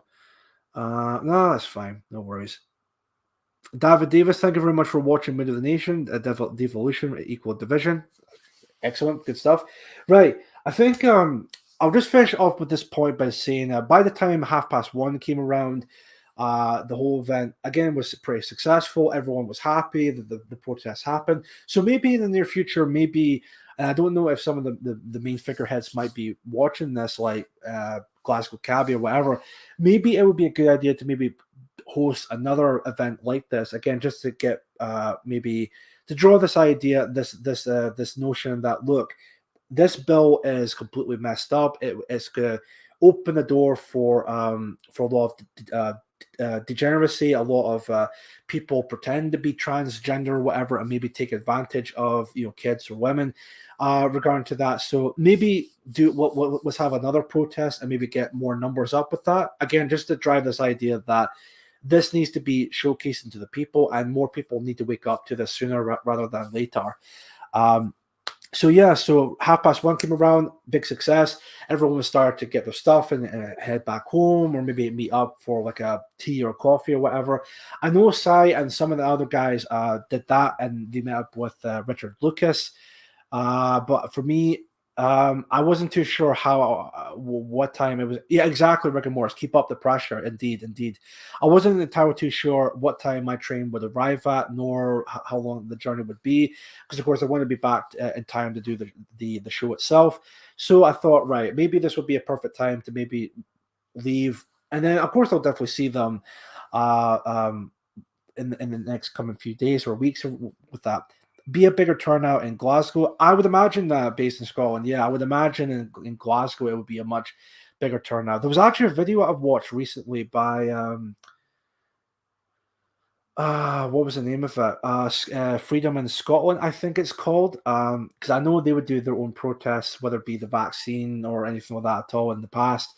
no, that's fine. No worries. David Davis, thank you very much for watching Mid of the Nation, Devolution, Equal Division. Excellent, good stuff. Right, I think I'll just finish off with this point by saying by the time 1:30 came around, the whole event again was pretty successful. Everyone was happy. The protests happened. So maybe in the near future, maybe, and I don't know if some of the main figureheads might be watching this, like Glasgow Cabbie or whatever. Maybe it would be a good idea to maybe host another event like this again, just to get maybe to draw this idea, this notion that, look, this bill is completely messed up. It's going to open the door for a lot of degeneracy, a lot of people pretend to be transgender or whatever, and maybe take advantage of kids or women regarding to that. So maybe let's have another protest and maybe get more numbers up with that again, just to drive this idea that this needs to be showcased to the people, and more people need to wake up to this sooner rather than later. So yeah, so 1:30 came around, big success. Everyone was started to get their stuff and head back home, or maybe meet up for like a tea or coffee or whatever. I know Sai and some of the other guys did that, and they met up with Richard Lucas. But for me, I wasn't too sure what time it was. Yeah, exactly, Rick and Morris. Keep up the pressure. Indeed. I wasn't entirely too sure what time my train would arrive at, nor how long the journey would be, because of course I want to be back in time to do the show itself. So I thought, right, maybe this would be a perfect time to maybe leave, and then of course I'll definitely see them in the next coming few days or weeks with that. Be a bigger turnout in Glasgow. I would imagine that based in Scotland, yeah, I would imagine in Glasgow it would be a much bigger turnout. There was actually a video I've watched recently by what was the name of it? Freedom in Scotland, I think it's called. Because I know they would do their own protests, whether it be the vaccine or anything like that at all in the past.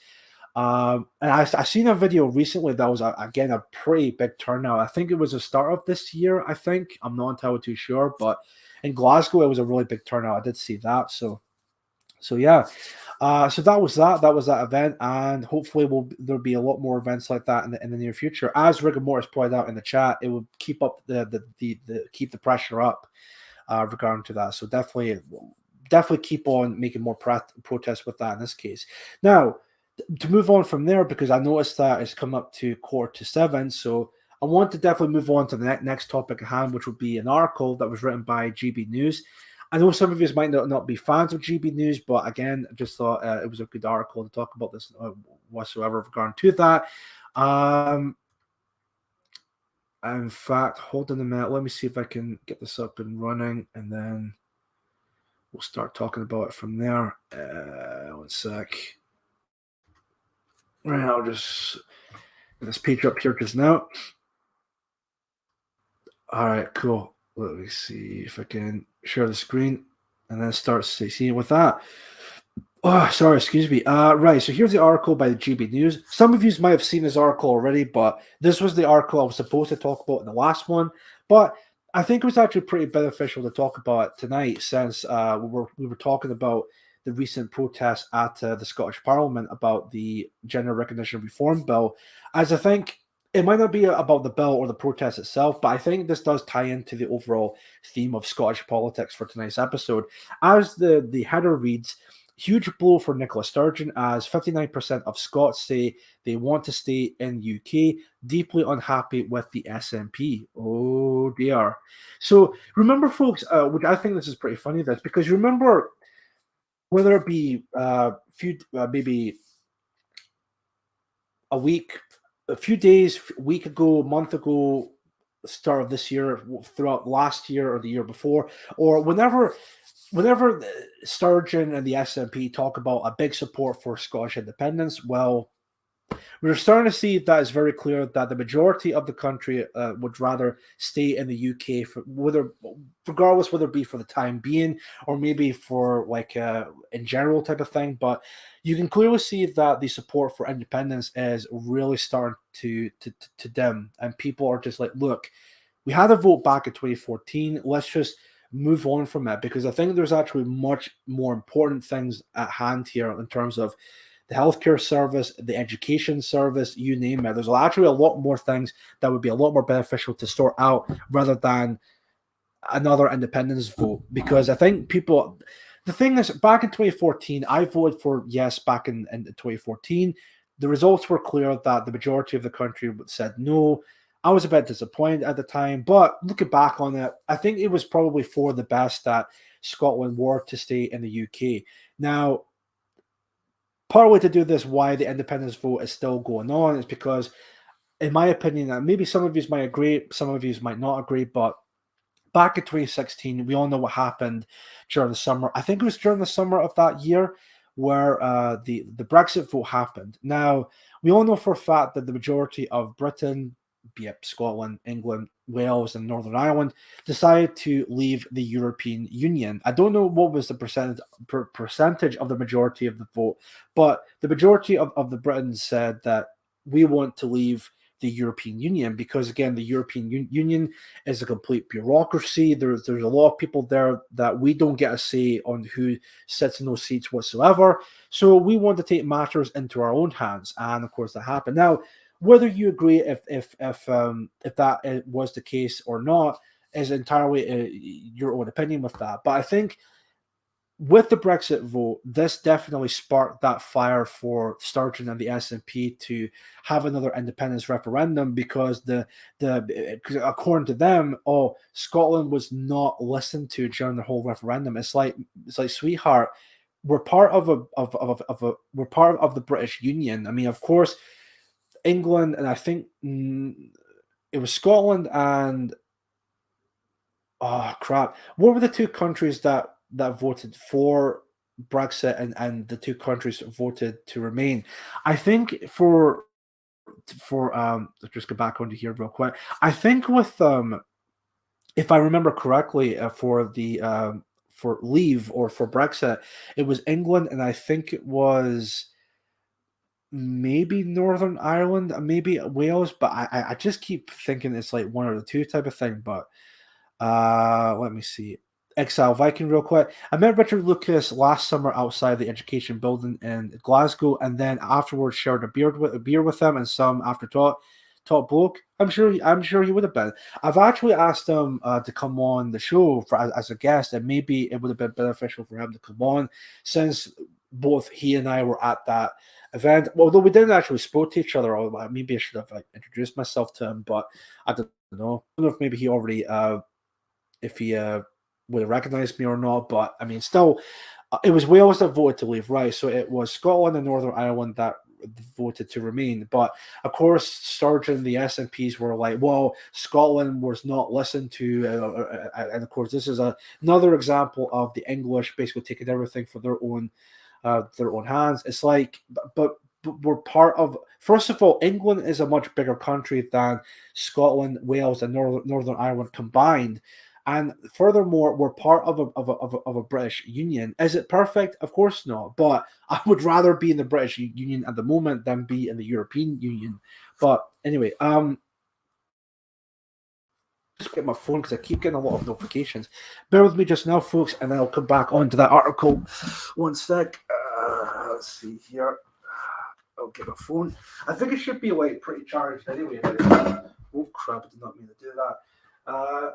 And I seen a video recently that was again a pretty big turnout. I think it was the start of this year. I think I'm not entirely too sure, but in Glasgow it was a really big turnout. I did see that. So yeah. So that was that. That was that event, and hopefully there'll be a lot more events like that in the near future. As Rigor Mortis pointed out in the chat, it will keep up the keep the pressure up regarding to that. So definitely keep on making more protests with that in this case. Now, to move on from there, because I noticed that it's come up to 6:45, so I want to definitely move on to the next topic at hand, which would be an article that was written by GB News. I know some of you might not be fans of GB News, but again, I just thought it was a good article to talk about this whatsoever regarding to that. In fact, hold on a minute. Let me see if I can get this up and running, and then we'll start talking about it from there. One sec. Right, I'll just get this page up here just now. All right, cool. Let me see if I can share the screen and then start seeing with that. Oh, sorry, excuse me. Right, so here's the article by the GB News. Some of you might have seen this article already, but this was the article I was supposed to talk about in the last one. But I think it was actually pretty beneficial to talk about it tonight, since we were talking about the recent protests at the Scottish Parliament about the Gender Recognition Reform Bill, as I think it might not be about the bill or the protest itself, but I think this does tie into the overall theme of Scottish politics for tonight's episode. As the header reads, huge blow for Nicola Sturgeon, as 59% of Scots say they want to stay in UK, deeply unhappy with the SNP. Oh dear. So remember, folks, which I think this is pretty funny, this, because remember, whether it be maybe a week, a few days, week ago, month ago, start of this year, throughout last year or the year before, or whenever Sturgeon and the SNP talk about a big support for Scottish independence, well, we're starting to see that it's very clear that the majority of the country would rather stay in the UK, regardless whether it be for the time being or maybe for like in general type of thing. But you can clearly see that the support for independence is really starting to dim, and people are just like, look, we had a vote back in 2014. Let's just move on from it, because I think there's actually much more important things at hand here in terms of the healthcare service, the education service, you name it. There's actually a lot more things that would be a lot more beneficial to sort out rather than another independence vote. Because I think people, the thing is, back in 2014, I voted for yes back in 2014. The results were clear that the majority of the country said no. I was a bit disappointed at the time, but looking back on it, I think it was probably for the best that Scotland were to stay in the UK. Now, partly to do this, why the independence vote is still going on is because, in my opinion, and maybe some of you might agree, some of you might not agree, but back in 2016, we all know what happened during the summer. I think it was during the summer of that year where the Brexit vote happened. Now, we all know for a fact that the majority of Britain, be it Scotland, England, Wales, and Northern Ireland, decided to leave the European Union. I don't know what was the percentage of the majority of the vote, but the majority of the Britons said that we want to leave the European Union because, again, the European Union is a complete bureaucracy. There's a lot of people there that we don't get a say on who sits in those seats whatsoever. So we want to take matters into our own hands, and of course that happened. Now, whether you agree if that was the case or not is entirely your own opinion with that. But I think with the Brexit vote, this definitely sparked that fire for Sturgeon and the SNP to have another independence referendum, because according to them, Scotland was not listened to during the whole referendum. It's like, sweetheart, we're part of a we're part of the British Union. I mean, of course, England and I think it was Scotland and oh crap, what were the two countries that voted for Brexit and the two countries voted to remain? I think let's just go back onto here real quick. I think with if I remember correctly, for leave or for Brexit, it was England, and I think it was maybe Northern Ireland, maybe Wales, but I just keep thinking it's like one or the two type of thing. But let me see. Exile Viking, real quick. I met Richard Lucas last summer outside the education building in Glasgow, and then afterwards shared a beer with him and some after top bloke. I'm sure he would have been. I've actually asked him to come on the show as a guest, and maybe it would have been beneficial for him to come on since both he and I were at that event. Although we didn't actually spoke to each other, or maybe I should have like introduced myself to him, but I don't know. I don't know if maybe he already if he would have recognized me or not. But I mean, still, it was Wales that voted to leave, right? So it was Scotland and Northern Ireland that voted to remain. But of course, Sturgeon, the SNPs were like, well, Scotland was not listened to. And of course, this is another example of the English basically taking everything for their own hands. It's like, but we're part of, first of all, England is a much bigger country than Scotland, Wales, and Northern Ireland combined. And furthermore, we're part of a British Union. Is it perfect? Of course not. But I would rather be in the British Union at the moment than be in the European Union. But anyway, just get my phone because I keep getting a lot of notifications. Bear with me just now, folks, and then I'll come back onto that article. One sec. Let's see here. I'll get my phone. I think it should be like pretty charged anyway. Oh crap! I did not mean to do that.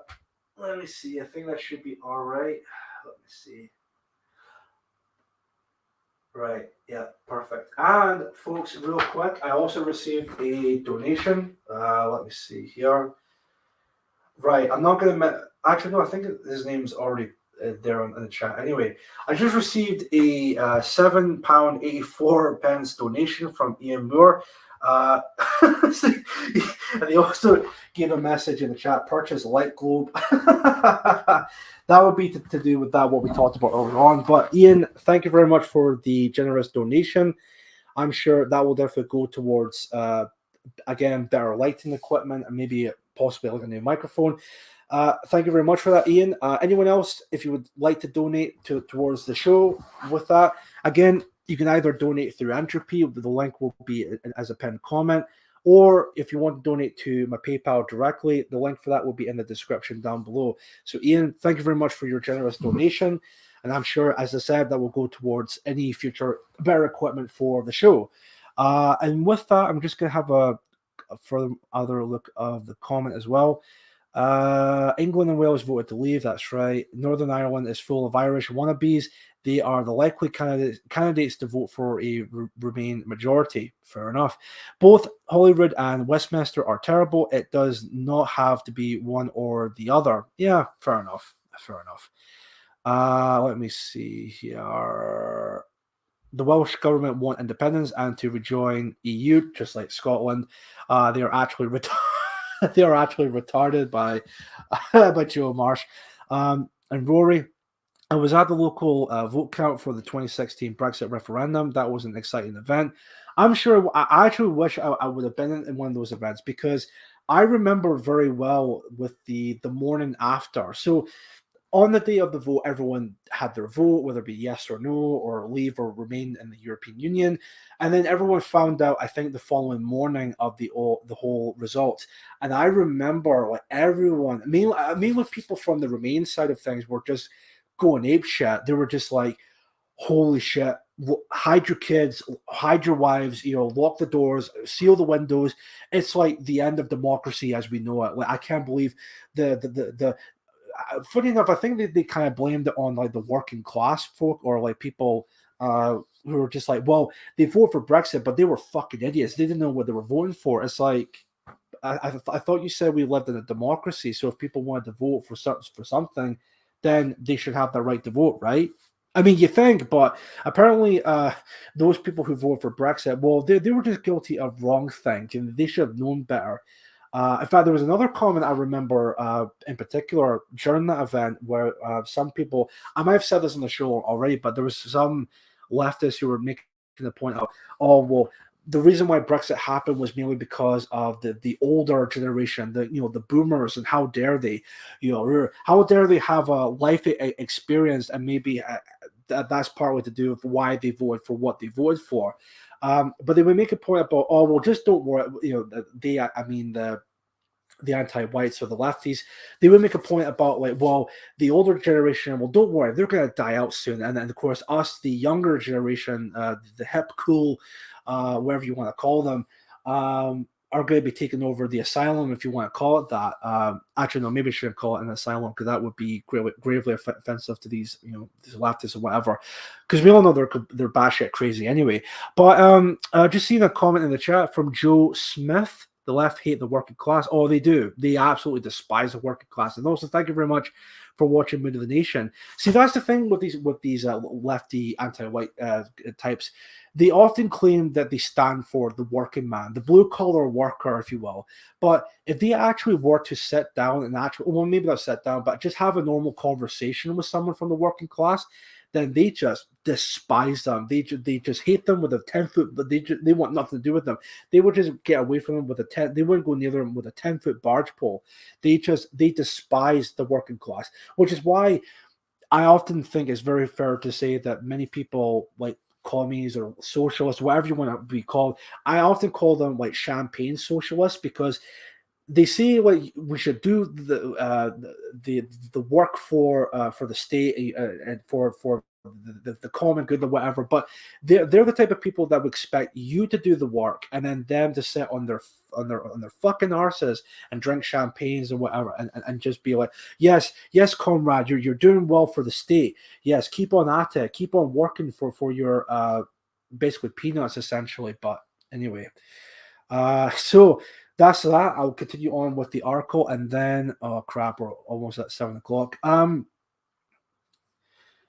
Let me see. I think that should be all right. Let me see. Right. Yeah. Perfect. And folks, real quick, I also received a donation. Let me see here. Right. I'm not going to. Actually, no. I think his name's already there in the chat. Anyway, I just received a £7.84 donation from Ian Moore. And he also gave a message in the chat: purchase light globe. That would be to do with that what we talked about earlier on. But Ian, thank you very much for the generous donation. I'm sure that will definitely go towards again better lighting equipment and maybe possibly like a new microphone. Thank you very much for that, Ian. Anyone else, if you would like to donate towards the show with that, again, you can either donate through Entropy, the link will be as a pinned comment, or if you want to donate to my PayPal directly, the link for that will be in the description down below. So Ian, thank you very much for your generous donation, and I'm sure, as I said, that will go towards any future better equipment for the show. And with that, I'm just going to have a further other look of the comment as well. England and Wales voted to leave. That's right. Northern Ireland is full of Irish wannabes. They are the likely candidates to vote for a Remain majority. Fair enough. Both Holyrood and Westminster are terrible. It does not have to be one or the other. Yeah, fair enough. Fair enough. Let me see here. The Welsh government want independence and to rejoin EU, just like Scotland. They are actually they are actually retarded by Joe Marsh and Rory. I was at the local vote count for the 2016 Brexit referendum. That was an exciting event. I'm sure I actually wish I would have been in one of those events because I remember very well with the morning after. So on the day of the vote, everyone had their vote, whether it be yes or no, or leave or remain in the European Union. And then everyone found out, I think, the following morning of the whole results. And I remember like everyone, mainly people from the Remain side of things were just going ape shit. They were just like, holy shit, hide your kids, hide your wives, lock the doors, seal the windows. It's like the end of democracy as we know it. Like, I can't believe the funny enough, I think they kind of blamed it on like the working class folk or like people who were just like, well, they voted for Brexit, but they were fucking idiots. They didn't know what they were voting for. It's like, I thought you said we lived in a democracy, so if people wanted to vote for something, then they should have the right to vote, right? I mean, you think, but apparently, those people who voted for Brexit, well, they were just guilty of wrong thinking. They should have known better. In fact, there was another comment I remember in particular during that event where some people, I might have said this on the show already, but there was some leftists who were making the point of, oh, well, the reason why Brexit happened was mainly because of the older generation, the boomers, and how dare they, how dare they have a life experience, and maybe that's partly to do with why they voted for what they voted for. But they would make a point about, oh, well, just don't worry, the anti-whites or the lefties, they would make a point about, like, well, the older generation, well, don't worry, they're going to die out soon. And then, of course, us, the younger generation, the hip, cool, whatever you want to call them, are going to be taking over the asylum, if you want to call it that. Actually, no, maybe I shouldn't call it an asylum, because that would be gravely offensive to these leftists or whatever. Because we all know they're batshit crazy anyway. But just seeing a comment in the chat from Joe Smith. The left hate the working class. Oh, they do. They absolutely despise the working class. And also, thank you very much for watching Mood of the Nation. See, that's the thing with these lefty anti-white types. They often claim that they stand for the working man, the blue-collar worker, if you will. But if they actually were to sit down and well, maybe not sit down, but just have a normal conversation with someone from the working class, then they just despise them. They just hate them with a 10-foot, but they want nothing to do with them. They would just get away from them with they wouldn't go near them with a 10-foot barge pole. They despise the working class, which is why I often think it's very fair to say that many people, like commies or socialists, whatever you want to be called, I often call them like champagne socialists, because they say, like, we should do the work for the state and for the common good or whatever, but they're the type of people that would expect you to do the work and then them to sit on their fucking arses and drink champagnes or whatever, and just be like, yes, comrade, you're doing well for the state. Yes, keep on at it, keep on working for your basically peanuts, essentially. But anyway, so that's that. I'll continue on with the article, and then, oh crap, we're almost at 7 o'clock.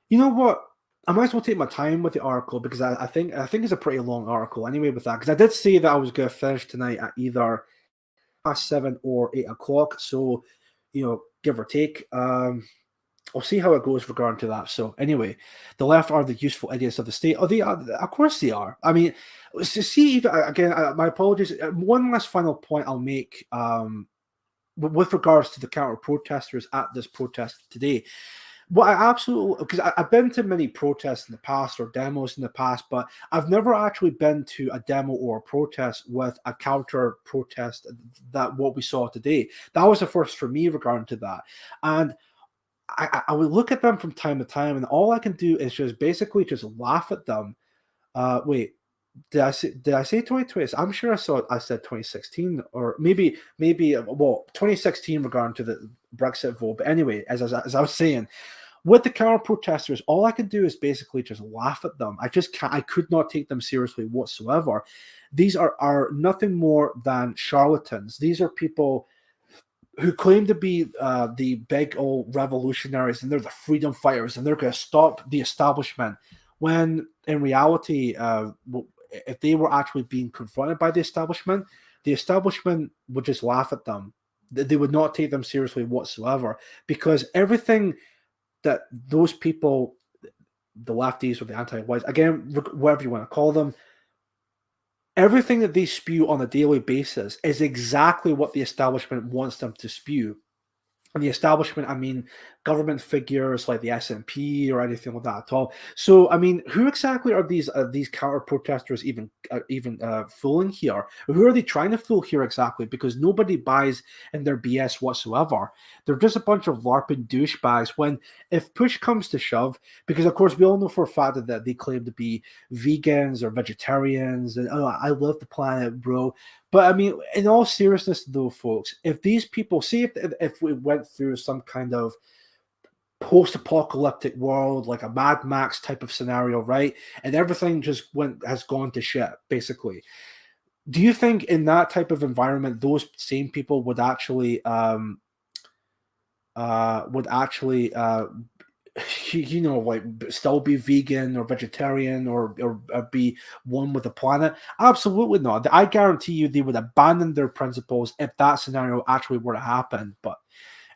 You know what? I might as well take my time with the article, because I think it's a pretty long article anyway with that, because I did say that I was going to finish tonight at either past 7 or 8 o'clock. So, give or take. I'll see how it goes regarding to that. So anyway, the left are the useful idiots of the state. Oh, they are. Of course they are. I mean, see, again, my apologies. One last final point I'll make with regards to the counter protesters at this protest today. Well, I absolutely, because I've been to many protests in the past, or demos in the past, but I've never actually been to a demo or a protest with a counter protest that what we saw today. That was the first for me regarding to that. And I would look at them from time to time, and all I can do is just basically just laugh at them. Wait, did I say 2020? I'm sure I said 2016, or maybe 2016 regarding to the Brexit vote. But anyway, as I was saying, with the counter protesters, all I can do is basically just laugh at them. I could not take them seriously whatsoever. These are nothing more than charlatans. These are people who claim to be the big old revolutionaries, and they're the freedom fighters, and they're going to stop the establishment, when in reality, if they were actually being confronted by the establishment would just laugh at them. They would not take them seriously whatsoever, because everything that those people, the lefties or the anti-whites, again, whatever you want to call them, everything that they spew on a daily basis is exactly what the establishment wants them to spew. And the establishment, I mean, government figures like the SNP or anything like that at all. So, I mean, who exactly are these counter protesters even fooling here? Who are they trying to fool here exactly? Because nobody buys in their BS whatsoever. They're just a bunch of LARPing douchebags. When, if push comes to shove, because of course we all know for a fact that they claim to be vegans or vegetarians, and I love the planet, bro. But I mean, in all seriousness, though, folks, if these people, see if we went through some kind of post-apocalyptic world, like a Mad Max type of scenario, right, and everything just has gone to shit, basically, do you think in that type of environment, those same people would actually like still be vegan or vegetarian or be one with the planet? Absolutely not. I guarantee you they would abandon their principles if that scenario actually were to happen. But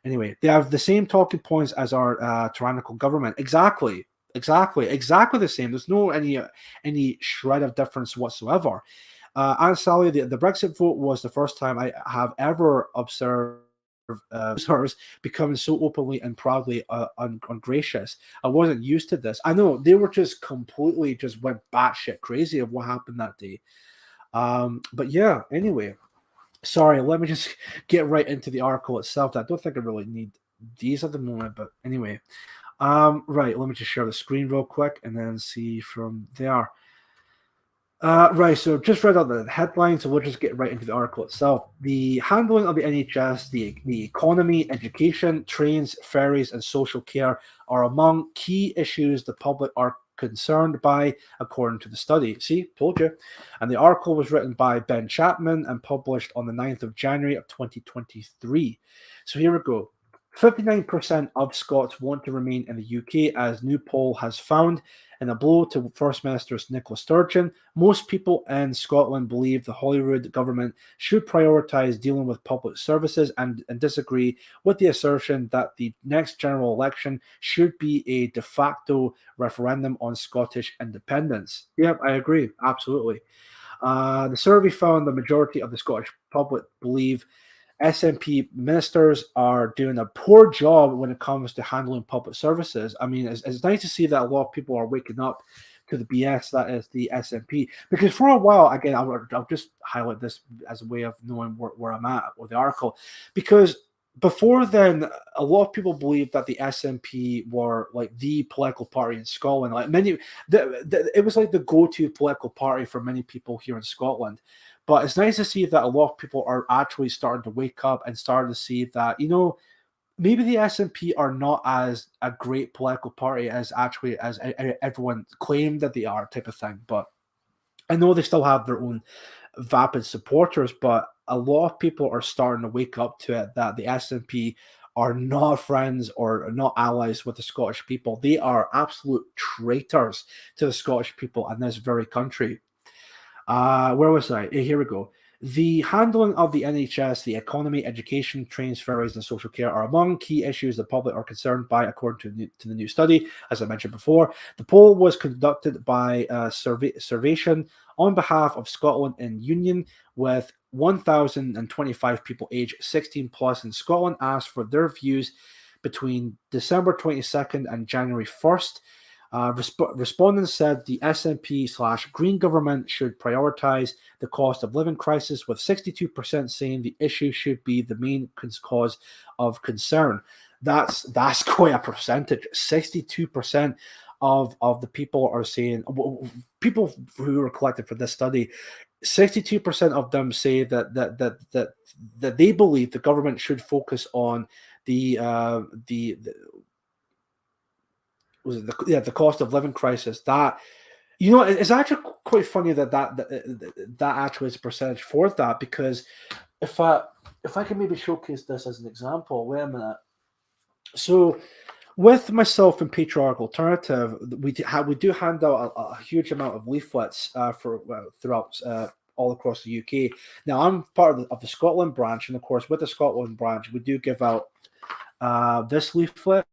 anyway, they have the same talking points as our tyrannical government. Exactly the same. There's no any shred of difference whatsoever. And Sally, the Brexit vote was the first time I have ever observed hers becoming so openly and proudly ungracious. I wasn't used to this. I know they were just completely just went batshit crazy of what happened that day. But yeah, anyway, sorry, let me just get right into the article itself. I don't think I really need these at the moment, but anyway. Right, let me just share the screen real quick and then see from there. Right, so just read out the headline, so we'll just get right into the article itself. The handling of the NHS, the economy, education, trains, ferries, and social care are among key issues the public are concerned by, according to the study. See, told you. And the article was written by Ben Chapman and published on the 9th of January of 2023. So here we go. 59% of Scots want to remain in the UK, as new poll has found. In a blow to First Minister Nicola Sturgeon, most people in Scotland believe the Holyrood government should prioritise dealing with public services and disagree with the assertion that the next general election should be a de facto referendum on Scottish independence. Yep, I agree, absolutely. The survey found the majority of the Scottish public believe SNP ministers are doing a poor job when it comes to handling public services. I mean, it's nice to see that a lot of people are waking up to the BS that is the SNP. Because for a while, again, I'll just highlight this as a way of knowing where I'm at with the article. Because before then, a lot of people believed that the SNP were like the political party in Scotland. Like it was like the go-to political party for many people here in Scotland. But it's nice to see that a lot of people are actually starting to wake up and starting to see that, maybe the SNP are not as a great political party as everyone claimed that they are, type of thing. But I know they still have their own vapid supporters, but a lot of people are starting to wake up to it that the SNP are not friends or not allies with the Scottish people. They are absolute traitors to the Scottish people and this very country. Where was I? Here we go. The handling of the NHS, the economy, education, trains, ferries, and social care are among key issues the public are concerned by, according to the new study. As I mentioned before, the poll was conducted by Survation on behalf of Scotland in Union, with 1,025 people aged 16 plus in Scotland asked for their views between December 22nd and January 1st. Respondents said the SNP/Green government should prioritise the cost of living crisis, with 62% saying the issue should be the main cause of concern. That's quite a percentage. 62% of the people are saying, people who were collected for this study, 62% of them say that they believe the government should focus on the the cost of living crisis. That it's actually quite funny that actually is a percentage for that, because if I can maybe showcase this as an example. Wait a minute. So with myself and Patriarchal Alternative, we do hand out a huge amount of leaflets throughout all across the UK. Now I'm part of the Scotland branch, and of course with the Scotland branch we do give out this leaflet.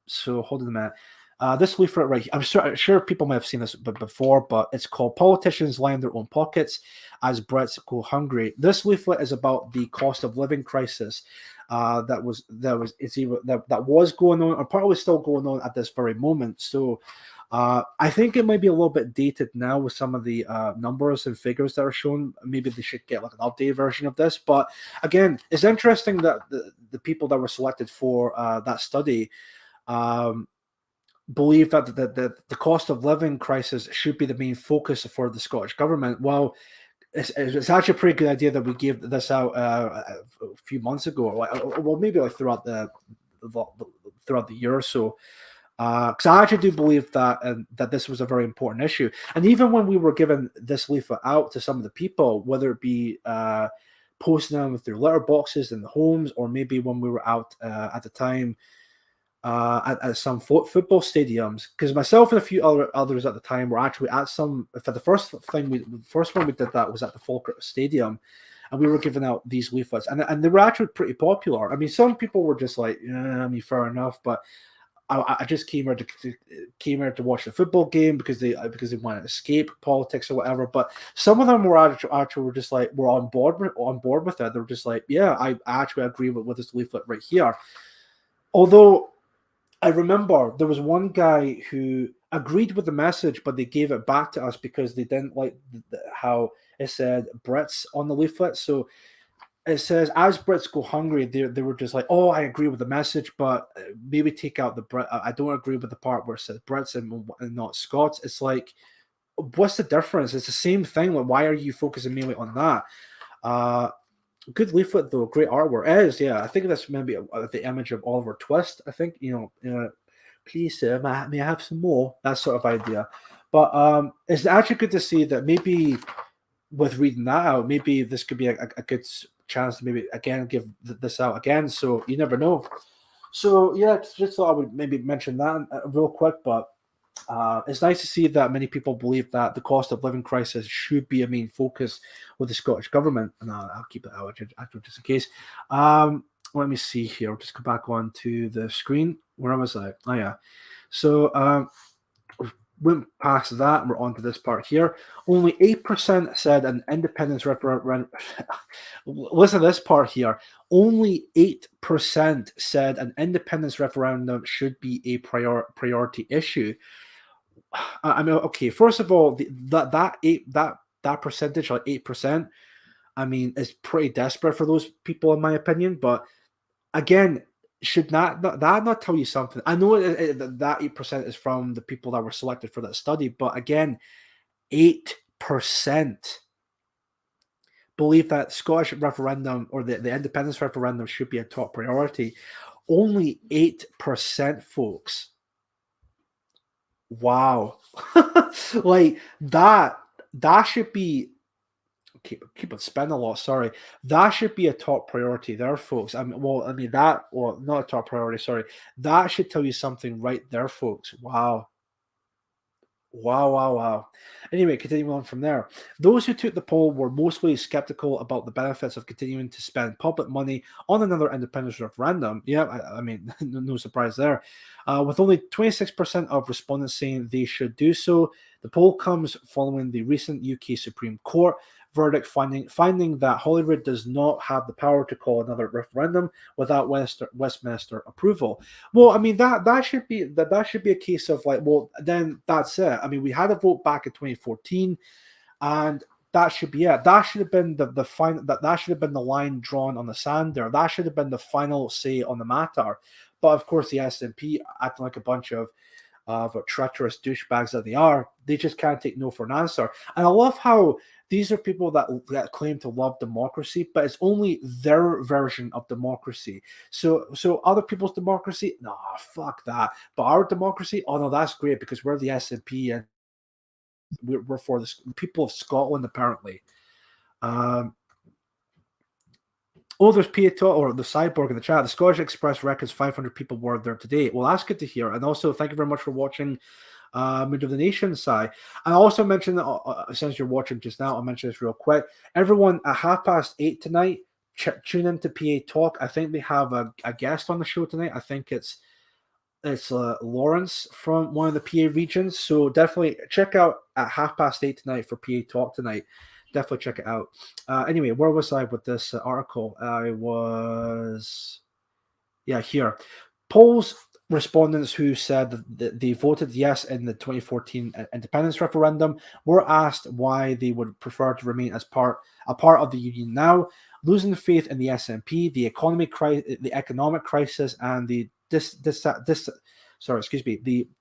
So hold on a minute. This leaflet right here, I'm sure people may have seen this before, but it's called "Politicians Line Their Own Pockets as Brits Go Hungry." This leaflet is about the cost of living crisis that was going on, or probably still going on at this very moment. So I think it might be a little bit dated now with some of the numbers and figures that are shown. Maybe they should get like an updated version of this. But again, it's interesting that the people that were selected for that study believe that the cost of living crisis should be the main focus for the Scottish government. Well, it's actually a pretty good idea that we gave this out a few months ago, or maybe like throughout the year or so. Because I actually do believe that this was a very important issue. And even when we were giving this leaflet out to some of the people, whether it be posting them with their letter boxes in the homes, or maybe when we were out at the time at some football stadiums, because myself and a few others at the time were actually at some. For the first one we did that was at the Falkirk Stadium, and we were giving out these leaflets, and they were actually pretty popular. I mean, some people were just like, yeah, I mean, fair enough, but I just came here to watch the football game because they want to escape politics or whatever. But some of them were actually were just like, we're on board with it. They were just like, yeah, I actually agree with this leaflet right here. Although I remember there was one guy who agreed with the message, but they gave it back to us because they didn't like how it said Brits on the leaflet. So it says, as Brits go hungry, they were just like, oh, I agree with the message, but maybe take out the Brit. I don't agree with the part where it says Brits and not Scots. It's like, what's the difference? It's the same thing. Like, why are you focusing mainly on that? Good leaflet though, great artwork. It is, yeah. I think that's maybe the image of Oliver Twist. I think, please sir, may I have some more? That sort of idea. But it's actually good to see that maybe with reading that out, maybe this could be a good chance to maybe again give this out again. So you never know. So yeah, just thought I would maybe mention that real quick. But it's nice to see that many people believe that the cost of living crisis should be a main focus with the Scottish government. And I'll keep it out just in case. Let me see here. I'll just come back on to the screen. Where was I? Oh yeah. So went past that and we're on to this part here. Only 8% said an independence referendum. Listen to this part here. Only 8% said an independence referendum should be a priority issue. I mean, okay, first of all, that percentage, like 8%, I mean, is pretty desperate for those people, in my opinion. But again, should that not tell you something? I know that 8% is from the people that were selected for that study, but again, 8% believe that Scottish referendum or the independence referendum should be a top priority. Only 8%, folks. Wow. Like that should be keep it spending a lot. Sorry, that should be a top priority there, folks. Not a top priority. Sorry, that should tell you something right there, folks. Wow. Wow. Anyway, continuing on from there. Those who took the poll were mostly skeptical about the benefits of continuing to spend public money on another independence referendum. Yeah, I mean, no surprise there. With only 26% of respondents saying they should do so. The poll comes following the recent UK Supreme Court verdict finding that Holyrood does not have the power to call another referendum without Westminster approval. Well, I mean that should be a case of like, well, then that's it. I mean, we had a vote back in 2014, and that should be it. That should have been the final. That should have been the line drawn on the sand there. That should have been the final say on the matter. But of course, the SNP, acting like a bunch of treacherous douchebags that they are, they just can't take no for an answer. And I love how these are people that claim to love democracy, but it's only their version of democracy. So other people's democracy, nah, fuck that. But our democracy, oh no, that's great because we're the SNP and we're for the people of Scotland, apparently. There's Pieto or the Cyborg in the chat. The Scottish Express records 500 people were there today. Well, that's good to hear. And also, thank you very much for watching Mood of the Nation, Sai. I also mentioned that since you're watching just now, I'll mention this real quick. Everyone at 8:30 tonight, tune in to PA Talk. I think they have a guest on the show tonight. I think it's Lawrence from one of the PA regions. So definitely check out at 8:30 tonight for PA Talk tonight. Definitely check it out. Anyway, where was I with this article? I was, here. Polls respondents who said that they voted yes in the 2014 independence referendum were asked why they would prefer to remain as a part of the union now, losing faith in the SNP, the economic crisis, and the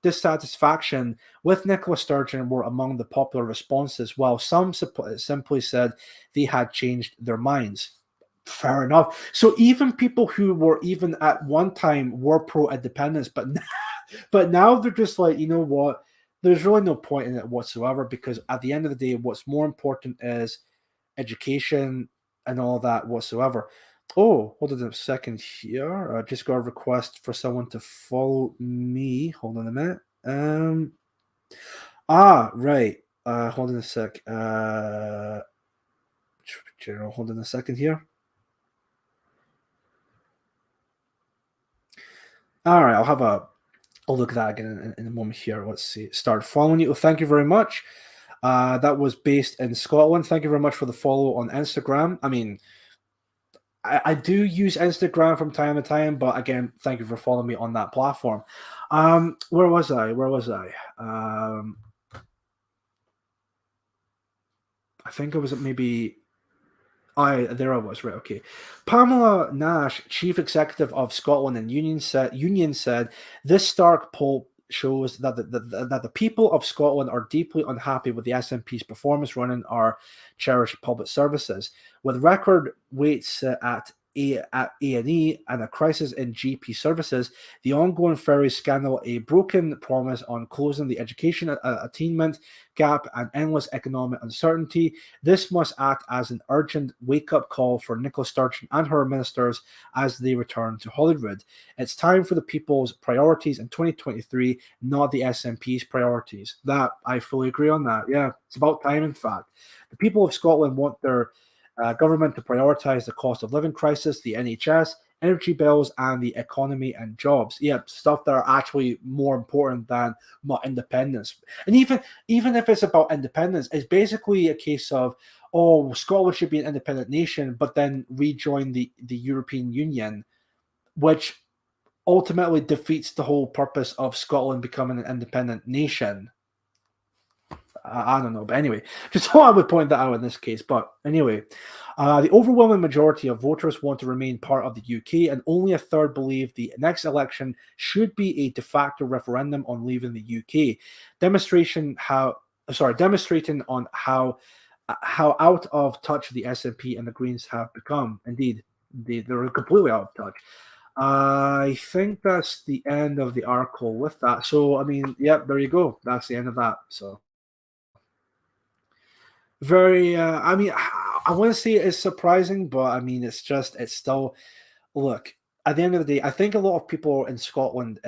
dissatisfaction with Nicola Sturgeon were among the popular responses, while some simply said they had changed their minds. Fair enough. So even people who were even at one time were pro-independence, but now they're just like, you know what? There's really no point in it whatsoever, because at the end of the day, what's more important is education and all that whatsoever. Oh, hold on a second here. I just got a request for someone to follow me. Hold on a minute. Right. Hold on a sec. General, hold on a second here. All right, I'll have a look at that again in a moment here. Let's see. Start following you. Well, thank you very much. That was based in Scotland. Thank you very much for the follow on Instagram. I mean, I do use Instagram from time to time, but again, thank you for following me on that platform. Where was I? I think it was maybe. There I was, right, okay. Pamela Nash, chief executive of Scotland and Union said this stark poll shows that that the people of Scotland are deeply unhappy with the SNP's performance running our cherished public services. With record waits at A&E and a crisis in GP services, the ongoing ferry scandal, a broken promise on closing the education attainment gap, and endless economic uncertainty, this must act as an urgent wake-up call for Nicola Sturgeon and her ministers as they return to Holyrood. It's time for the people's priorities in 2023, not the SNP's priorities. That, I fully agree on that. Yeah, it's about time, in fact. The people of Scotland want their government to prioritise the cost of living crisis, the NHS, energy bills, and the economy and jobs. Yeah, stuff that are actually more important than independence. And even if it's about independence, it's basically a case of, oh, Scotland should be an independent nation, but then rejoin the European Union, which ultimately defeats the whole purpose of Scotland becoming an independent nation. I don't know, but anyway, just thought I would point that out in this case. But anyway, the overwhelming majority of voters want to remain part of the UK, and only a third believe the next election should be a de facto referendum on leaving the UK, demonstrating on how out of touch the SNP and the Greens have become. Indeed, they're completely out of touch. I think that's the end of the article with that. So, I mean, yep, there you go. That's the end of that. So. Very, I mean, I want to say it's surprising, but I mean, it's still, look, at the end of the day, I think a lot of people in Scotland,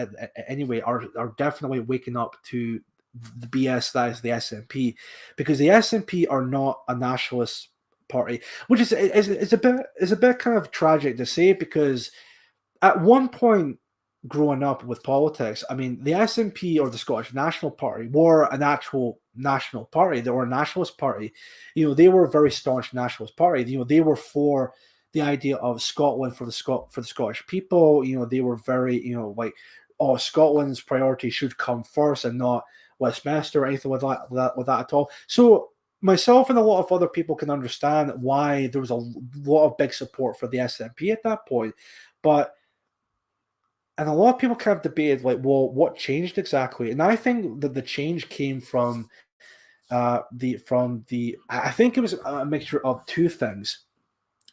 anyway, are definitely waking up to the BS that is the SNP, because the SNP are not a nationalist party, which is a bit kind of tragic to say, because at one point growing up with politics, I mean, the SNP or the Scottish National Party were an actual national party. They were a nationalist party. You know, they were a very staunch nationalist party. You know, they were for the idea of Scotland for the Scottish people. You know, they were very, you know, like, oh, Scotland's priority should come first and not Westminster or anything with that at all. So myself and a lot of other people can understand why there was a lot of big support for the SNP at that point, but. And a lot of people kind of debated, like, well, what changed exactly? And I think that the change came from I think it was a mixture of two things.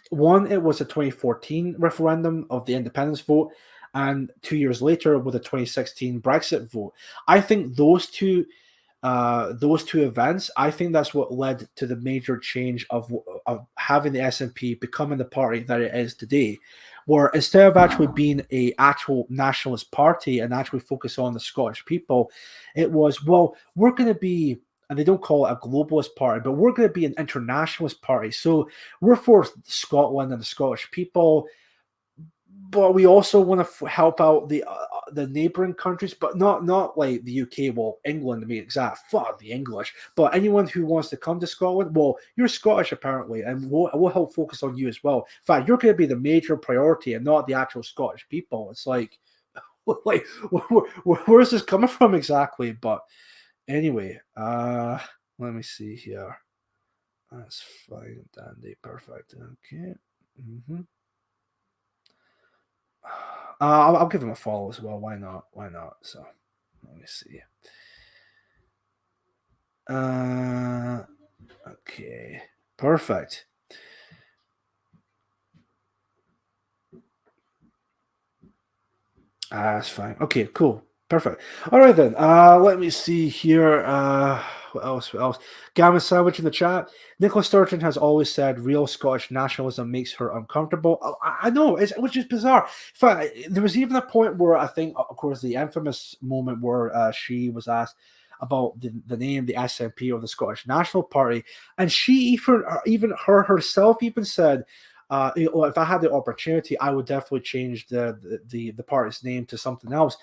One, it was a 2014 referendum of the independence vote, and 2 years later with the 2016 Brexit vote. I think those two events, I think that's what led to the major change of having the SNP becoming the party that it is today, where instead of actually being a actual nationalist party and actually focus on the Scottish people, it was, well, we're going to be, and they don't call it a globalist party, but we're going to be an internationalist party. So we're for Scotland and the Scottish people, but we also want to help out the neighboring countries, but not like the UK. Well, England to be exact. Fuck the English. But anyone who wants to come to Scotland, well, you're Scottish apparently, and we'll help focus on you as well. In fact, you're going to be the major priority and not the actual Scottish people. It's like where's this coming from exactly? But anyway, let me see here. That's fine, dandy, perfect. Okay. Mm-hmm. I'll give him a follow as well. Why not? Why not? So let me see. Okay, perfect. That's fine. Okay, cool, perfect. All right then. Let me see here. What else? What else? Gammon Sandwich in the chat. Nicola Sturgeon has always said real Scottish nationalism makes her uncomfortable. I know, which is bizarre. In fact, there was even a point where I think, of course, the infamous moment where she was asked about the name, the SNP or the Scottish National Party, and she even her herself even said, if I had the opportunity, I would definitely change the party's name to something else.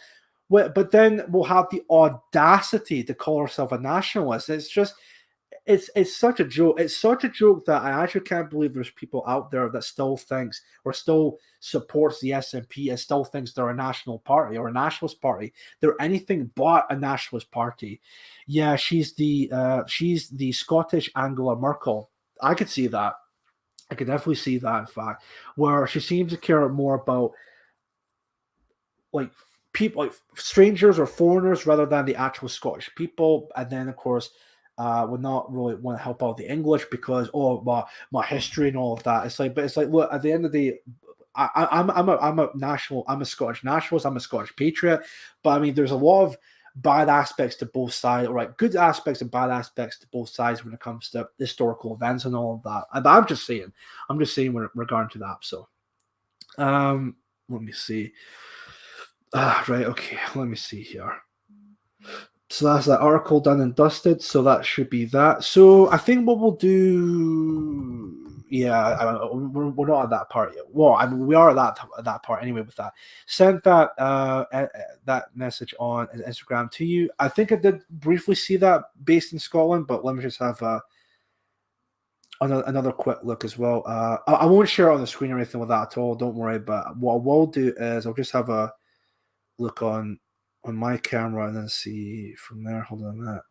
But then we'll have the audacity to call herself a nationalist. It's just, it's such a joke. It's such a joke that I actually can't believe there's people out there that still thinks or still supports the SNP and still thinks they're a national party or a nationalist party. They're anything but a nationalist party. Yeah, she's the Scottish Angela Merkel. I could see that. I could definitely see that, in fact, where she seems to care more about like people, like strangers or foreigners, rather than the actual Scottish people. And then, of course, would not really want to help out the English because my history and all of that. It's like, look, at the end of the day, I'm a Scottish nationalist. I'm a Scottish patriot. But I mean, there's a lot of bad aspects to both sides, right? Good aspects and bad aspects to both sides when it comes to historical events and all of that. And I'm just saying with regard to that. So, let me see. Right, okay, let me see here. So that's that article done and dusted. So that should be that. So I think what we'll do, we're not at that part yet. Well, I mean, we are at that part anyway. With that, sent that that message on Instagram to you. I think I did briefly see that based in Scotland, but let me just have another quick look as well. I won't share it on the screen or anything with that at all. Don't worry. But what I will do is I'll just have a look on my camera and then see from there. Hold on a minute.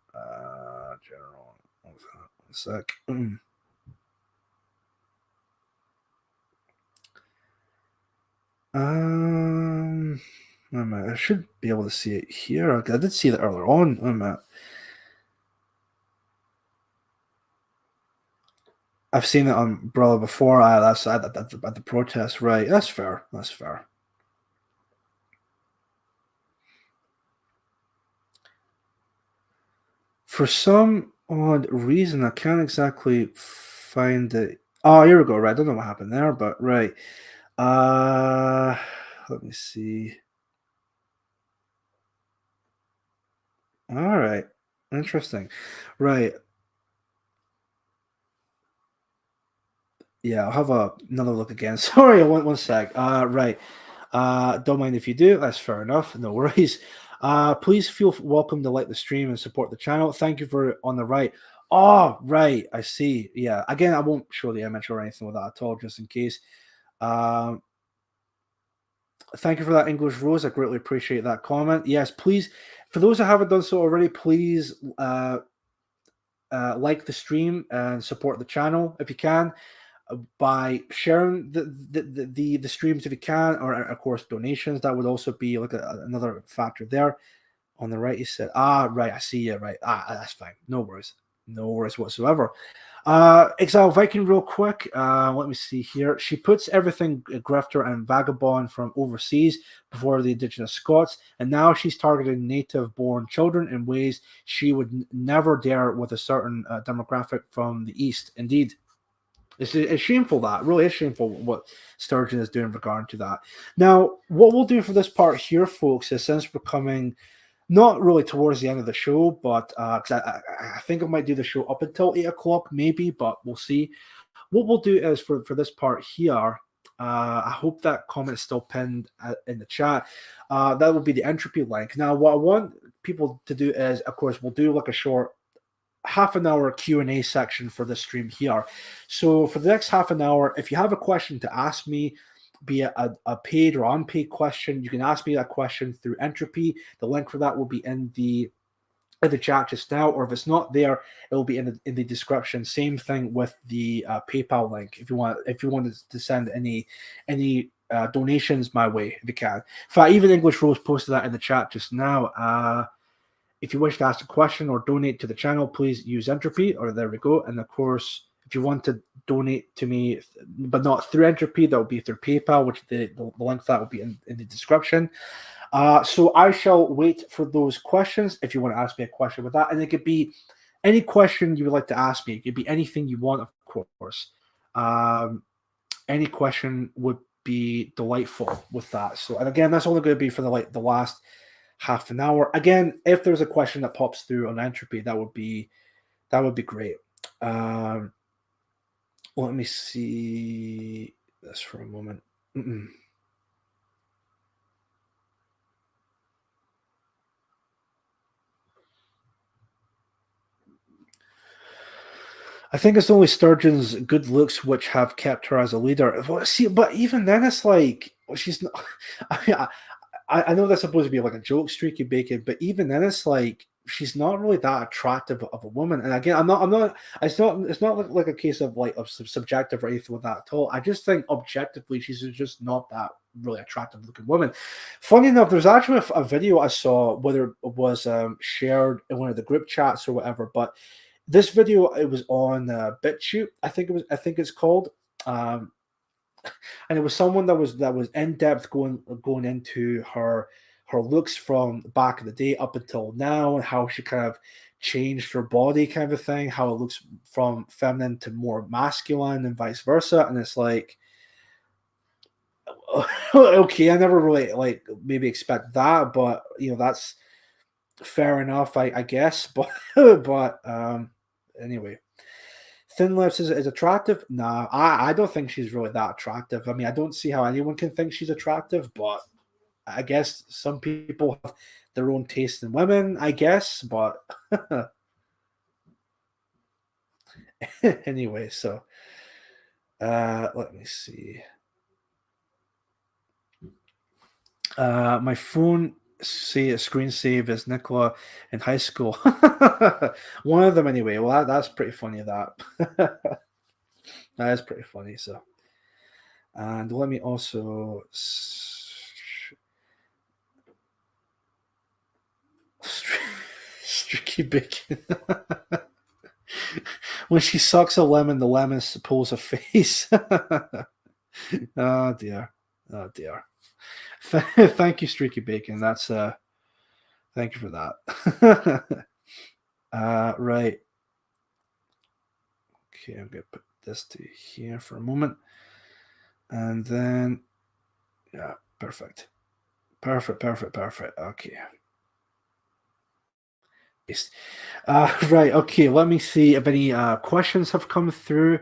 General. One sec. Wait a minute. I should be able to see it here. I did see that earlier on. Wait a minute. I've seen it on Umbrella before. That's at the protest, right? That's fair. That's fair. For some odd reason, I can't exactly find it. Oh, here we go. Right, I don't know what happened there, but right. Let me see. All right, interesting. Right. Yeah, I'll have another look again. Sorry, one sec. Right. Don't mind if you do. That's fair enough. No worries. Please feel welcome to like the stream and support the channel. Thank you for on the right. Oh, right. I see. Yeah. Again, I won't show the image or anything with that at all, just in case. Thank you for that, English Rose. I greatly appreciate that comment. Yes, please. For those who haven't done so already, please like the stream and support the channel if you can. By sharing the streams if you can, or of course donations. That would also be like another factor there. On the right, he said, right, I see you, right. That's fine. No worries whatsoever. Exile Viking real quick. Let me see here. She puts everything grifter and vagabond from overseas before the indigenous Scots, and now she's targeting native-born children in ways she would never dare with a certain demographic from the East. Indeed. It's shameful that. Really is shameful what Sturgeon is doing in regard to that. Now, what we'll do for this part here, folks, is since we're coming not really towards the end of the show, but because I think I might do the show up until 8 o'clock, maybe, but we'll see. What we'll do is for this part here, I hope that comment is still pinned in the chat. That will be the entropy link. Now, what I want people to do is, of course, we'll do like a short half an hour Q&A section for the stream here. So for the next half an hour, if you have a question to ask me, be it a paid or unpaid question, you can ask me that question through Entropy. The link for that will be in the chat just now, or if it's not there, it will be in the description. Same thing with the PayPal link if you wanted to send any donations my way, if you can. In fact, even English Rose posted that in the chat just now. If you wish to ask a question or donate to the channel, please use Entropy, or there we go. And of course, if you want to donate to me, but not through Entropy, that will be through PayPal, which the link for that will be in the description. So I shall wait for those questions if you want to ask me a question with that. And it could be any question you would like to ask me, it could be anything you want, of course. Any question would be delightful with that. So, and again, that's only going to be for the last half an hour. Again, if there's a question that pops through on entropy, that would be great. Let me see this for a moment. I think it's only Sturgeon's good looks which have kept her as a leader. Well, see, but even then, it's like she's not. I know that's supposed to be like a joke, Streaky Bacon, but even then, it's like she's not really that attractive of a woman. And again, I'm not. It's not like a case of like of subjective or anything like that at all. I just think objectively, she's just not that really attractive looking woman. Funny enough, there's actually a video I saw, whether it was shared in one of the group chats or whatever, but this video, it was on BitChute, I think it's called, and it was someone that was in depth going into her looks from back in the day up until now, and how she kind of changed her body, kind of thing, how it looks from feminine to more masculine and vice versa. And it's like, okay, I never really like maybe expect that, but that's fair enough, I guess. But anyway, thin lips is attractive. Nah, I don't think she's really that attractive. I mean, I don't see how anyone can think she's attractive, but I guess some people have their own taste in women, I guess. But anyway, so let me see. My phone say a screen save is Nicola in high school. One of them anyway. Well, that's pretty funny. That is pretty funny. So, and let me also Streaky Bacon. When she sucks a lemon, the lemon pulls a face. Oh dear. Oh dear. Thank you, Streaky Bacon. That's thank you for that. Right. Okay, I'm gonna put this to here for a moment, and then yeah, perfect. Okay. Right. Okay. Let me see if any questions have come through.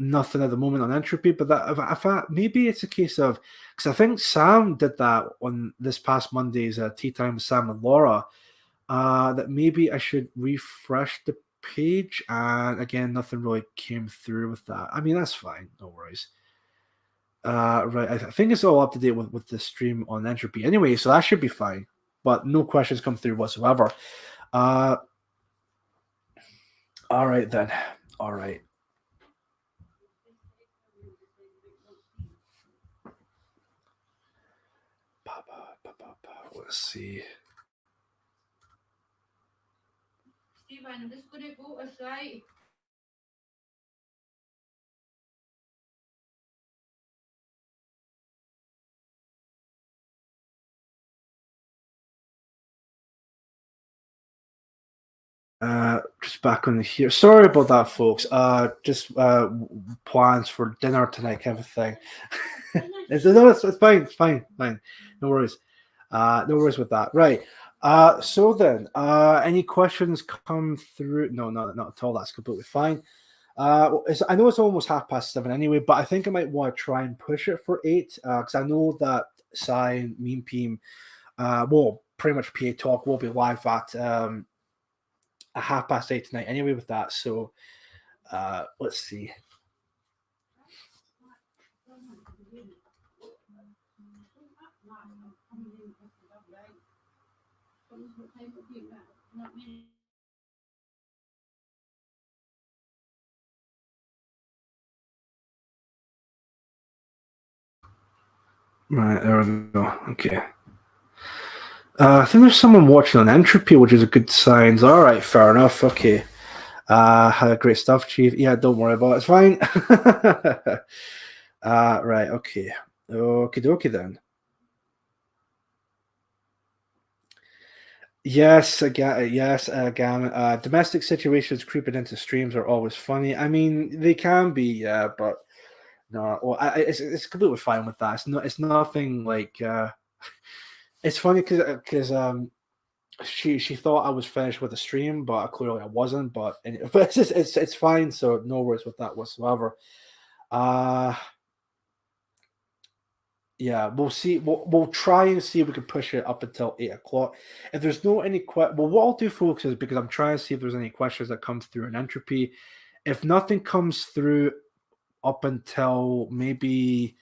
Nothing at the moment on entropy, but that if maybe it's a case of, because I think Sam did that on this past Monday's tea time with Sam and Laura. That maybe I should refresh the page, and again, nothing really came through with that. I mean, that's fine, no worries. Right, I think it's all up to date with the stream on entropy anyway, so that should be fine. But no questions come through whatsoever. All right then. All right. Let's see. Stephen, this could go aside. Just back on here. Sorry about that, folks. Just plans for dinner tonight, kind of thing. It's fine. It's fine. No worries. No worries with that. Right. So then, any questions come through? No, not at all. That's completely fine. I know it's almost 7:30 anyway, but I think I might want to try and push it for 8 because I know that Sai and Meme Team, well, pretty much PA Talk will be live at 8:30 tonight anyway with that. So let's see. Right, there we go. Okay. I think there's someone watching on entropy, which is a good sign. All right, fair enough. Okay. Great stuff, Chief. Yeah, don't worry about it. It's fine. Right, okay. Okie dokie then. Yes, again, yes, again. Domestic situations creeping into streams are always funny. I mean, they can be, yeah, but no. Well, it's completely fine with that. It's nothing like. It's funny because she thought I was finished with the stream, but clearly I wasn't. But it's fine. So no worries with that whatsoever. Uh Yeah, we'll see. We'll try and see if we can push it up until 8 o'clock. If there's no any well, what I'll do, folks, is because I'm trying to see if there's any questions that come through in entropy. If nothing comes through up until maybe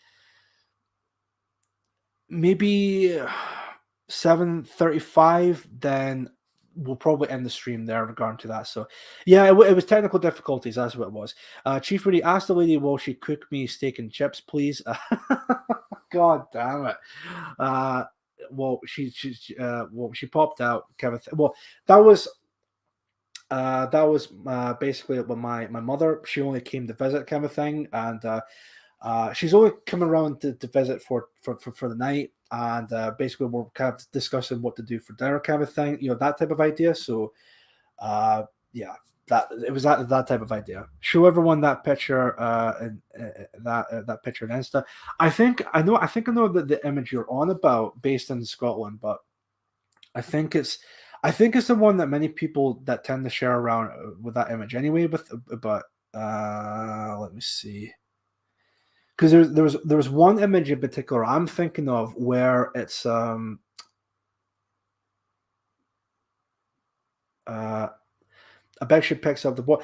7:35, then we'll probably end the stream there regarding to that. So, yeah, it was technical difficulties. That's what it was. Chief really asked the lady, "Will she cook me steak and chips, please?" God damn it. Uh, well, she popped out. Kevin. Well, that was basically when my mother. She only came to visit, kind of thing, and she's only come around to visit for the night, and basically we're kind of discussing what to do for dinner, kind of thing. That type of idea. So, yeah, it was that type of idea. Show everyone that picture, and that picture in Insta. I think I know the image you're on about, based in Scotland, but I think it's I think it's the one that many people that tend to share around with that image anyway. But let me see. Because there was one image in particular I'm thinking of where it's uh I bet she picks up the boy.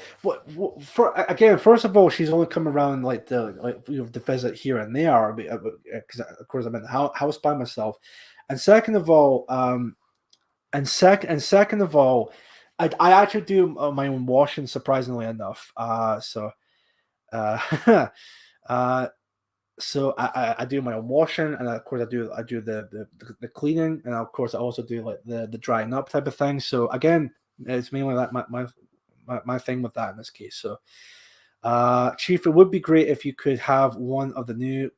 For again, first of all, she's only come around to visit here and there because of course I'm in the house by myself, and second of all, second of all, I actually do my own washing, surprisingly enough. Uh, uh, so I do my own washing, and of course I do the cleaning, and of course I also do like the drying up type of thing. So again, it's mainly that my thing with that in this case. So, Chief, it would be great if you could have one of the new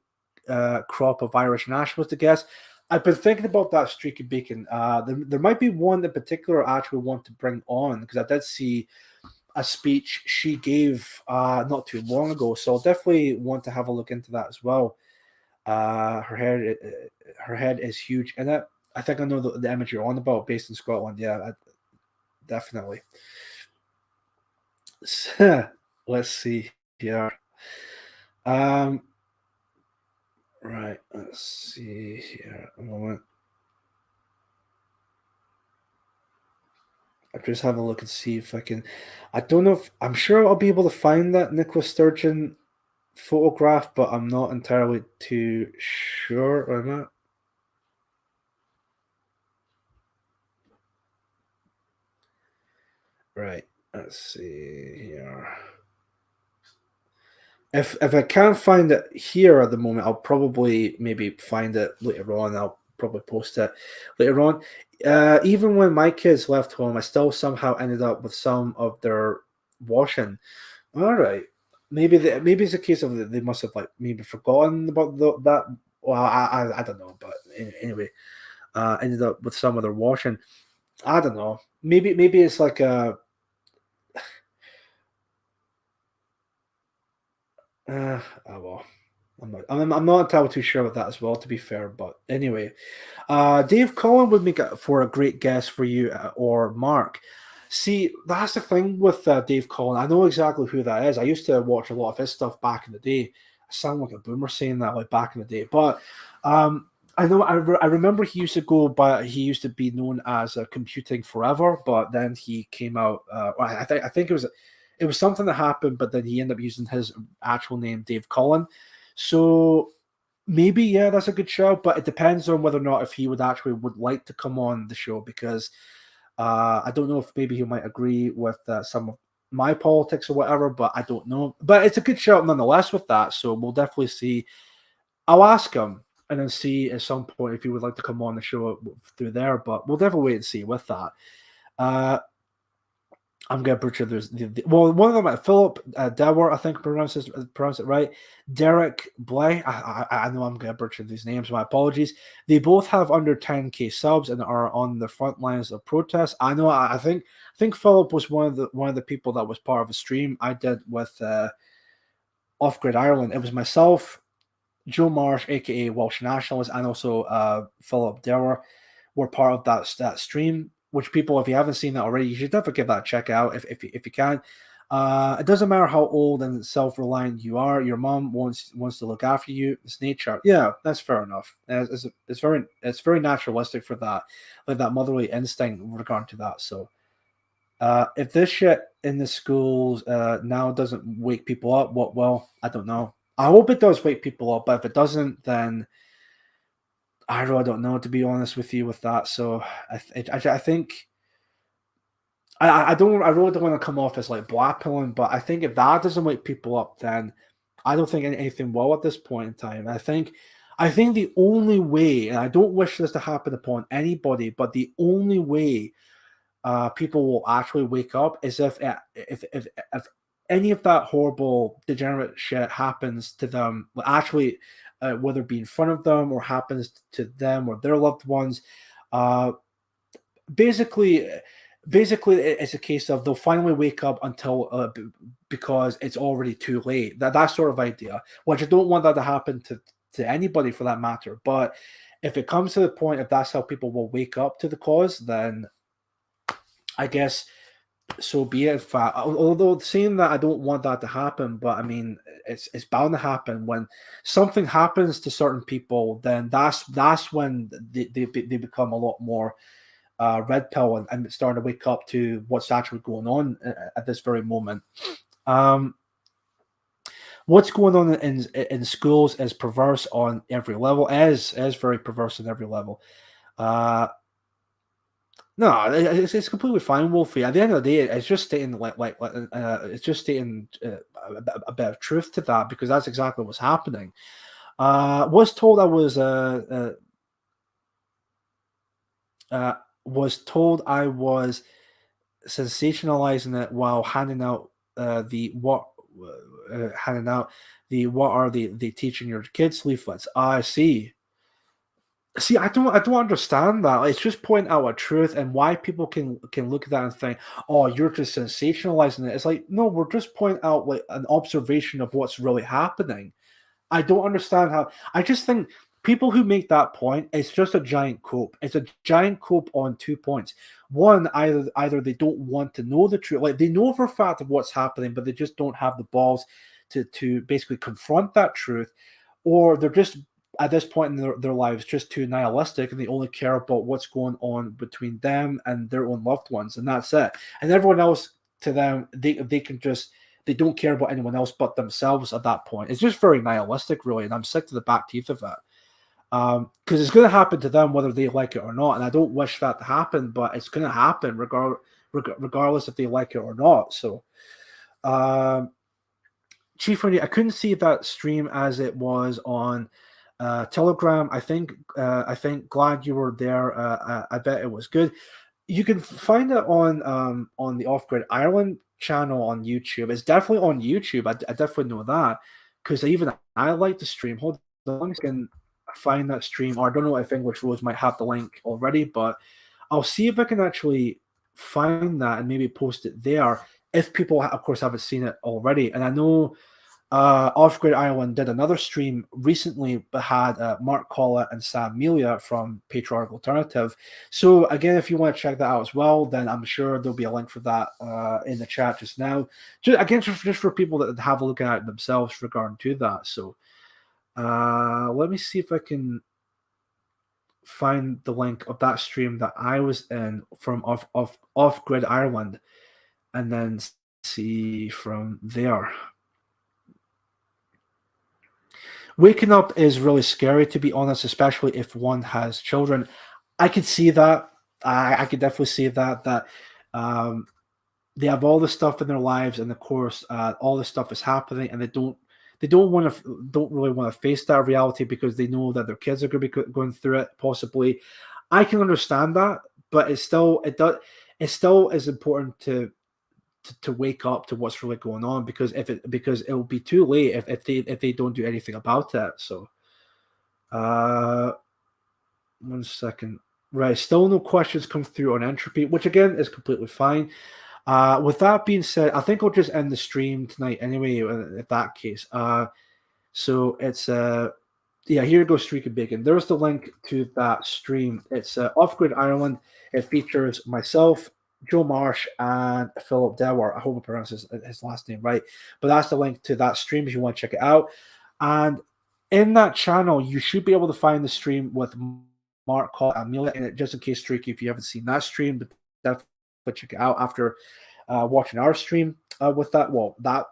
crop of Irish nationals to guess. I've been thinking about that streaky bacon. There might be one in particular I actually want to bring on, because I did see a speech she gave not too long ago. So I'll definitely want to have a look into that as well. Her head is huge in it. I think I know the image you're on about, based in Scotland. Yeah, definitely. Let's see here. Um, right. Let's see here. A moment. I just have a look and see if I can. I don't know if I'm sure I'll be able to find that Nicola Sturgeon photograph, but I'm not entirely too sure on that. Right. Let's see here. If I can't find it here at the moment, I'll probably maybe find it later on. I'll probably post it later on. Even when my kids left home, I still somehow ended up with some of their washing. All right, maybe it's a case of they must have like maybe forgotten about that. Well, I don't know, but anyway, ended up with some of their washing. I don't know. Maybe it's like a. Oh well. I'm not entirely too sure about that as well, to be fair. But anyway, Dave Collin would make it for a great guest for you, or Mark. See, that's the thing with Dave Collin. I know exactly who that is. I used to watch a lot of his stuff back in the day. I sound like a boomer saying that, like back in the day. But I know I remember he used to go by. He used to be known as Computing Forever, but then he came out. I think it was something that happened, but then he ended up using his actual name, Dave Collin. So maybe, yeah, that's a good show, but it depends on whether or not if he would like to come on the show, because I don't know if maybe he might agree with some of my politics or whatever, but I don't know. But it's a good show nonetheless with that, so we'll definitely see. I'll ask him and then see at some point if he would like to come on the show through there, but we'll definitely wait and see with that. Uh, I'm gonna butcher well, one of them, Philip Dewar, I think pronounce it right. Derek Blay. I know I'm gonna butcher these names. My apologies. They both have under 10K subs and are on the front lines of protests. I know. I think Philip was one of the people that was part of a stream I did with Off Grid Ireland. It was myself, Joe Marsh, aka Welsh Nationalist, and also Philip Dewar were part of that stream. Which people, if you haven't seen that already, you should definitely give that a check out if you can. It doesn't matter how old and self-reliant you are. Your mom wants to look after you. It's nature. Yeah, that's fair enough. It's very naturalistic for that, like that motherly instinct with regard to that. So, if this shit in the schools now doesn't wake people up, well, I don't know. I hope it does wake people up, but if it doesn't, then I really don't know, to be honest with you, with that. So I think I really don't want to come off as like blackpilling, but I think if that doesn't wake people up, then I don't think anything will at this point in time. I think the only way, and I don't wish this to happen upon anybody, but the only way people will actually wake up is if any of that horrible degenerate shit happens to them, actually, whether it be in front of them or happens to them or their loved ones. Basically, it's a case of they'll finally wake up until because it's already too late. That sort of idea. Which I don't want that to happen to anybody for that matter. But if it comes to the point, if that's how people will wake up to the cause, then I guess so be it. Although saying that, I don't want that to happen, but I mean, it's bound to happen. When something happens to certain people, then that's when they become a lot more red pill and starting to wake up to what's actually going on at this very moment. What's going on in schools is perverse on every level. Is very perverse on every level. No, it's completely fine, Wolfie. At the end of the day, it's just stating it's just stating a bit of truth to that, because that's exactly what's happening. Was told I was sensationalizing it while handing out what are they teaching your kids leaflets. I see. See, I don't understand that. It's just pointing out a truth, and why people can look at that and think, "Oh, you're just sensationalizing it." It's like, no, we're just pointing out like an observation of what's really happening. I don't understand how. I just think people who make that point, it's just a giant cope. It's a giant cope on 2 points. One, either they don't want to know the truth, like they know for a fact of what's happening, but they just don't have the balls to basically confront that truth, or they're just at this point in their lives just too nihilistic, and they only care about what's going on between them and their own loved ones, and that's it. And everyone else, to them, they don't care about anyone else but themselves at that point. It's just very nihilistic, really, and I'm sick to the back teeth of it. Because it's going to happen to them whether they like it or not, and I don't wish that to happen, but it's going to happen regardless if they like it or not. So, Chief Randy, I couldn't see that stream as it was on Telegram. I think glad you were there. I bet it was good. You can find it on the Off Grid Ireland channel on YouTube. It's definitely on YouTube. I definitely know that, because I like the stream. Hold on, I can find that stream, or I don't know if English Rose might have the link already, but I'll see if I can actually find that and maybe post it there if people, of course, haven't seen it already. And I know Off Grid Ireland did another stream recently, but had Mark Collett and Sam Melia from Patriarchal Alternative. So again, if you want to check that out as well, then I'm sure there'll be a link for that in the chat just now. Just for people that have a look at it themselves regarding to that. So let me see if I can find the link of that stream that I was in from Off Grid Ireland, and then see from there. Waking up is really scary, to be honest, especially if one has children. I could see that. I could definitely see that they have all this stuff in their lives, and of course, all this stuff is happening, and they don't really want to face that reality because they know that their kids are going to be going through it. Possibly, I can understand that, but it still is important to to wake up to what's really going on, because it will be too late if they don't do anything about it. So, 1 second. Right, still no questions come through on entropy, which again is completely fine. With that being said, I think I'll just end the stream tonight anyway. In that case, so it's yeah, here goes Streak of Bacon. There's the link to that stream. It's Off Grid Ireland. It features myself, Joe Marsh, and Philip Dewar. I hope I pronounced his last name right. But that's the link to that stream if you want to check it out. And in that channel, you should be able to find the stream with Mark Call and Amelia in it, just in case, Streaky, if you haven't seen that stream, but definitely check it out after watching our stream with that. Well, that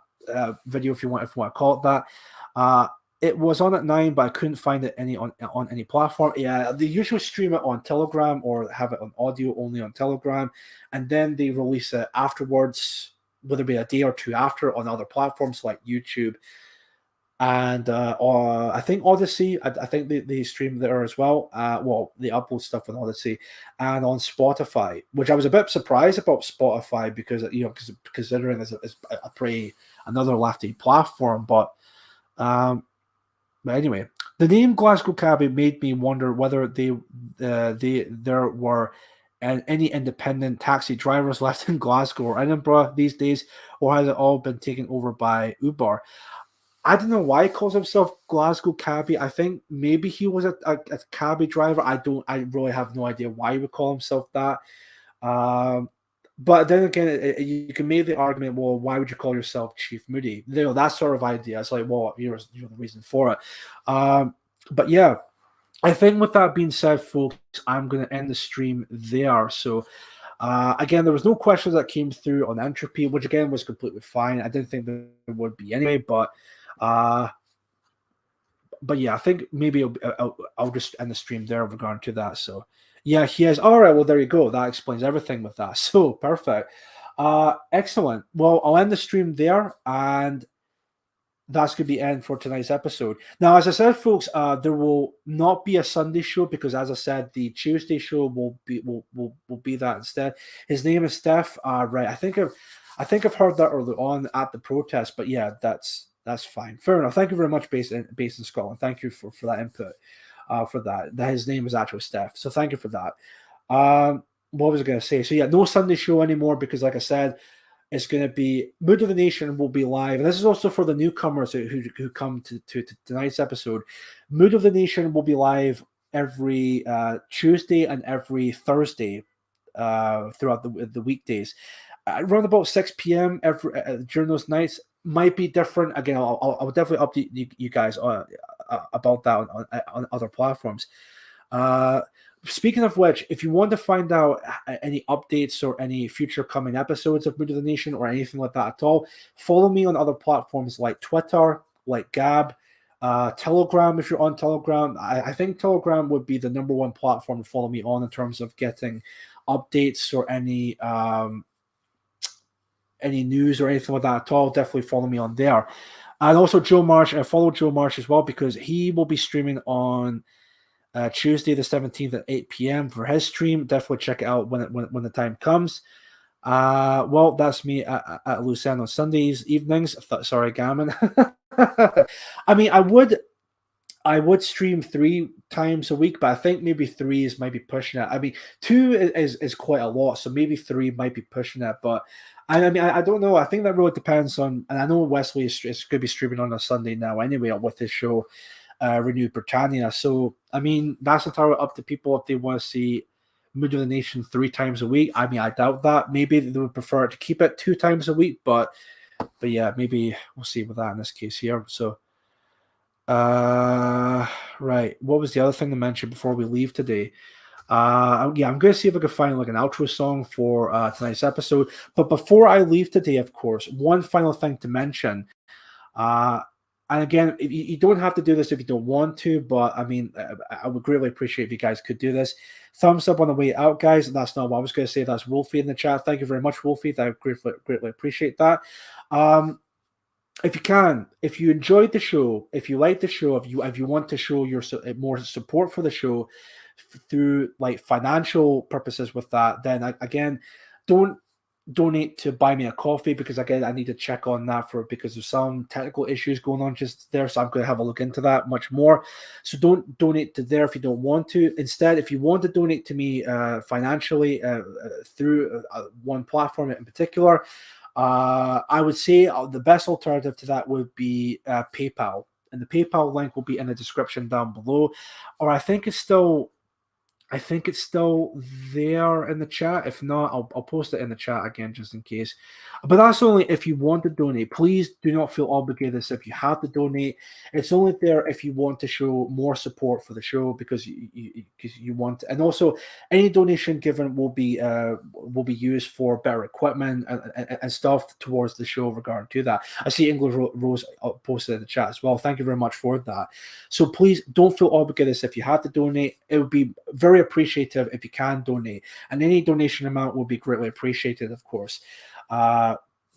video, if you want to call it that. It was on at 9, but I couldn't find it on any platform. Yeah, they usually stream it on Telegram or have it on audio only on Telegram, and then they release it afterwards, whether it be a day or two after, on other platforms like YouTube. And I think Odysee, I think they stream there as well. Well, they upload stuff on Odysee and on Spotify, which I was a bit surprised about Spotify because considering it's a pretty another lefty platform. But anyway, the name Glasgow Cabbie made me wonder whether there were any independent taxi drivers left in Glasgow or Edinburgh these days, or has it all been taken over by Uber? I don't know why he calls himself Glasgow Cabbie. I think maybe he was a cabbie driver. I really have no idea why he would call himself that. But then again, you can make the argument, well, why would you call yourself Chief Moody? That sort of idea. It's like, well, here's the reason for it. But yeah, I think with that being said, folks, I'm going to end the stream there. So again, there was no questions that came through on entropy, which again was completely fine. I didn't think there would be anyway, but yeah, I think maybe I'll just end the stream there regarding to that. So yeah, he has. All right, well, there you go. That explains everything with that. So perfect. Excellent. Well, I'll end the stream there, and that's going to be the end for tonight's episode. Now, as I said, folks, there will not be a Sunday show because, as I said, the Tuesday show will be that instead. His name is Steph. Right. I think I've heard that early on at the protest, but yeah, that's fine. Fair enough. Thank you very much, based in Scotland. Thank you for that input. For that his name is actually Steph. So thank you for that. What was I going to say? So yeah, no Sunday show anymore because, like I said, it's going to be Mood of the Nation will be live, and this is also for the newcomers who come to tonight's episode. Mood of the Nation will be live every Tuesday and every Thursday throughout the weekdays, around about 6 p.m. During those nights. Might be different. Again, I'll definitely update you guys about that on other platforms. Speaking of which, if you want to find out any updates or any future coming episodes of Mood of the Nation or anything like that at all, follow me on other platforms like Twitter, like Gab, Telegram. If you're on Telegram, I think Telegram would be the number one platform to follow me on in terms of getting updates or any news or anything like that at all. Definitely follow me on there. And also Joe Marsh. Follow Joe Marsh as well because he will be streaming on Tuesday the 17th at 8 p.m. for his stream. Definitely check it out when the time comes. Well, that's me at Lucerne on Sundays evenings. Sorry, Gammon. I mean, I would stream 3 times a week, but I think maybe 3 might be pushing it. I mean, 2 is quite a lot, so maybe 3 might be pushing it. But I mean, I don't know. I think that really depends on, and I know Wesley is going to be streaming on a Sunday now anyway with his show, Renewed Britannia. So, I mean, that's entirely up to people if they want to see Mood of the Nation 3 times a week. I mean, I doubt that. Maybe they would prefer to keep it 2 times a week, but yeah, maybe we'll see with that in this case here. So, right. What was the other thing to mention before we leave today? Yeah, I'm going to see if I can find like an outro song for tonight's episode. But before I leave today, of course, one final thing to mention. And again, you don't have to do this if you don't want to, but I mean, I would greatly appreciate if you guys could do this. Thumbs up on the way out, guys. That's not what I was going to say. That's Wolfie in the chat. Thank you very much, Wolfie. I greatly appreciate that. If you can, if you enjoyed the show, if you like the show, if you want to show your more support for the show through like financial purposes with that, then again, don't donate to buy me a coffee, because again, I need to check on that because of some technical issues going on just there. So I'm going to have a look into that much more. So don't donate to there if you don't want to. Instead, if you want to donate to me financially through one platform in particular, I would say the best alternative to that would be PayPal. And the PayPal link will be in the description down below. Or I think it's still there in the chat. If not, I'll post it in the chat again just in case. But that's only if you want to donate. Please do not feel obligated as if you have to donate. It's only there if you want to show more support for the show because you want to. And also, any donation given will be used for better equipment and stuff towards the show regarding to that. I see English Rose posted in the chat as well. Thank you very much for that. So please don't feel obligated as if you have to donate. It would be very appreciative if you can donate, and any donation amount will be greatly appreciated, of course.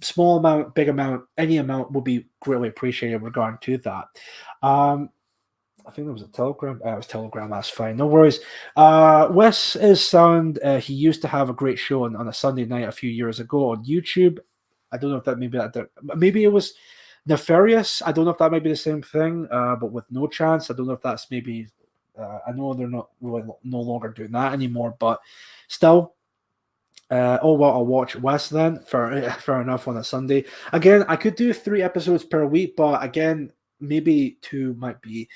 Small amount, big amount, any amount will be greatly appreciated regarding to that. I think there was a Telegram. It was Telegram. That's fine. No worries. Wes is sound. He used to have a great show on a Sunday night a few years ago on YouTube. I don't know if that maybe it was Nefarious. I don't know if that might be the same thing, but with No Chance. I don't know if that's maybe. I know they're not really no longer doing that anymore, but still. Oh well, I'll watch West then. Fair enough on a Sunday. Again, I could do 3 episodes per week, but again, maybe 2 might be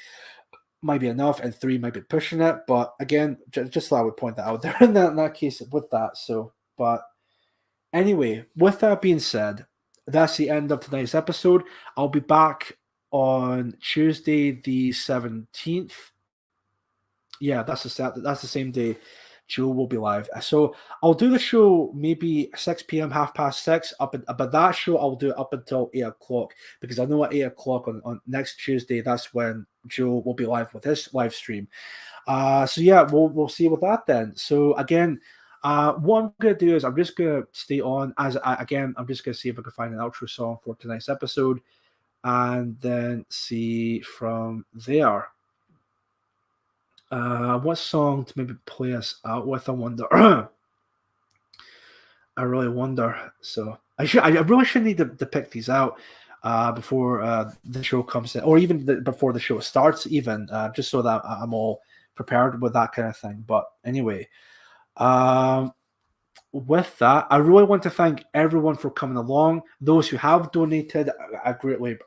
enough, and 3 might be pushing it. But again, just thought I would point that out there in that case with that. So, but anyway, with that being said, that's the end of tonight's episode. I'll be back on Tuesday the 17th. Yeah, that's the same day Joe will be live. So I'll do the show maybe 6 p.m., 6:30 but that show I'll do it up until 8 o'clock, because I know at 8 o'clock on next Tuesday, that's when Joe will be live with his live stream. So yeah, we'll see with that then. So again, what I'm going to do is I'm just going to stay on I'm just going to see if I can find an outro song for tonight's episode and then see from there. What song to maybe play us out with? I wonder. I really wonder. So I really should need to pick these out before the show comes in, or even before the show starts, even just so that I'm all prepared with that kind of thing. But anyway, with that, I really want to thank everyone for coming along. Those who have donated, I greatly,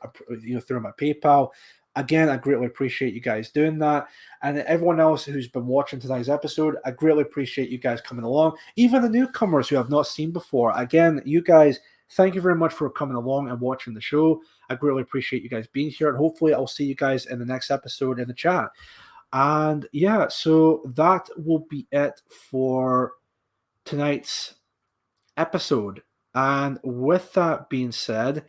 through my PayPal. Again, I greatly appreciate you guys doing that. And everyone else who's been watching tonight's episode, I greatly appreciate you guys coming along. Even the newcomers who have not seen before. Again, you guys, thank you very much for coming along and watching the show. I greatly appreciate you guys being here. And hopefully I'll see you guys in the next episode in the chat. And yeah, so that will be it for tonight's episode. And with that being said,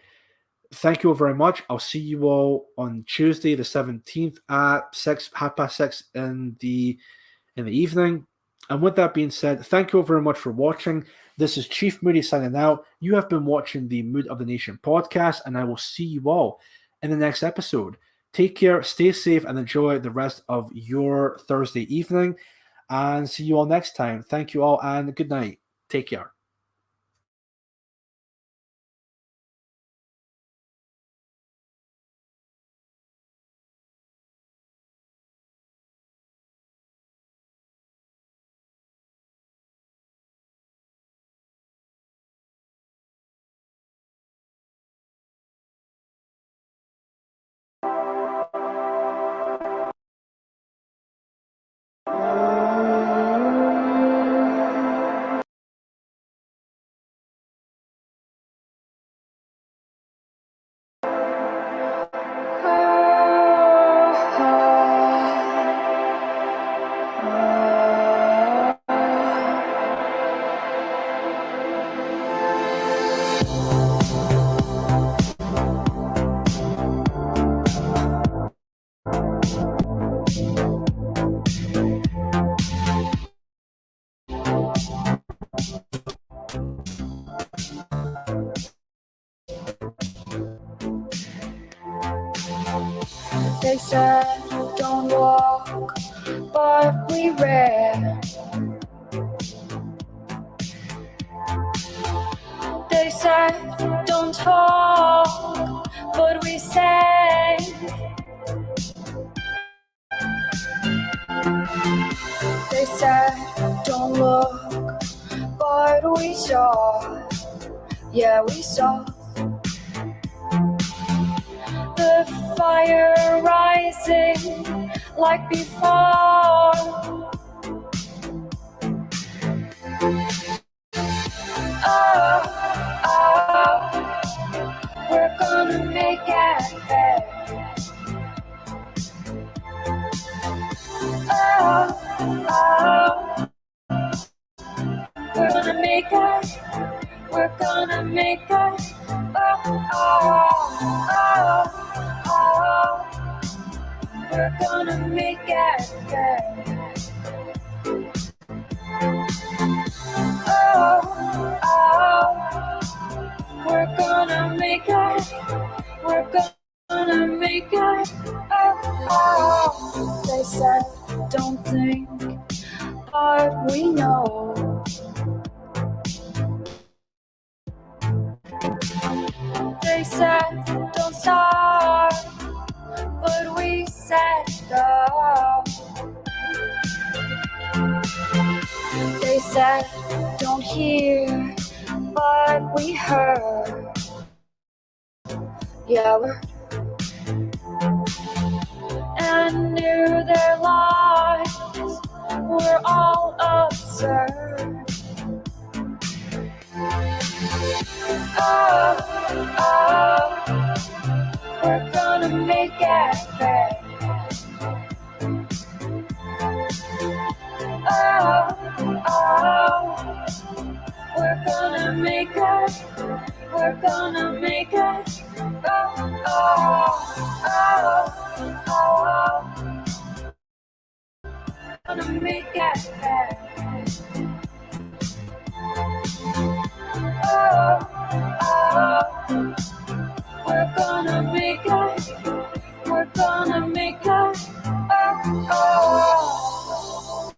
thank you all very much. I'll see you all on Tuesday the 17th at 6:30 in the evening. And with that being said, thank you all very much for watching. This is Chief Moody signing out. You have been watching the Mood of the Nation podcast, and I will see you all in the next episode. Take care, stay safe, and enjoy the rest of your Thursday evening. And see you all next time. Thank you all, and good night. Take care. They said, don't walk, but we ran. said, don't talk, but we sang. They said, don't look, but we saw. Yeah, we saw the fire rising like before. Oh, oh, we're gonna make it fair. Oh, oh, we're gonna make it. We're gonna make it. Oh, oh, oh, oh, we're gonna make it. Oh, oh, we're gonna make it. We're gonna make it. Oh, oh, they said, don't think, but we know. They said, don't start, but we said go. They said, don't hear, but we heard. Yeah, and knew their lies were all absurd. Oh, oh, we're gonna make it fair. Oh, oh, we're gonna make it. We're gonna make it. Oh, oh, oh, oh, gonna make it fair. Oh, oh, we're gonna make it. We're gonna make it. Oh, oh.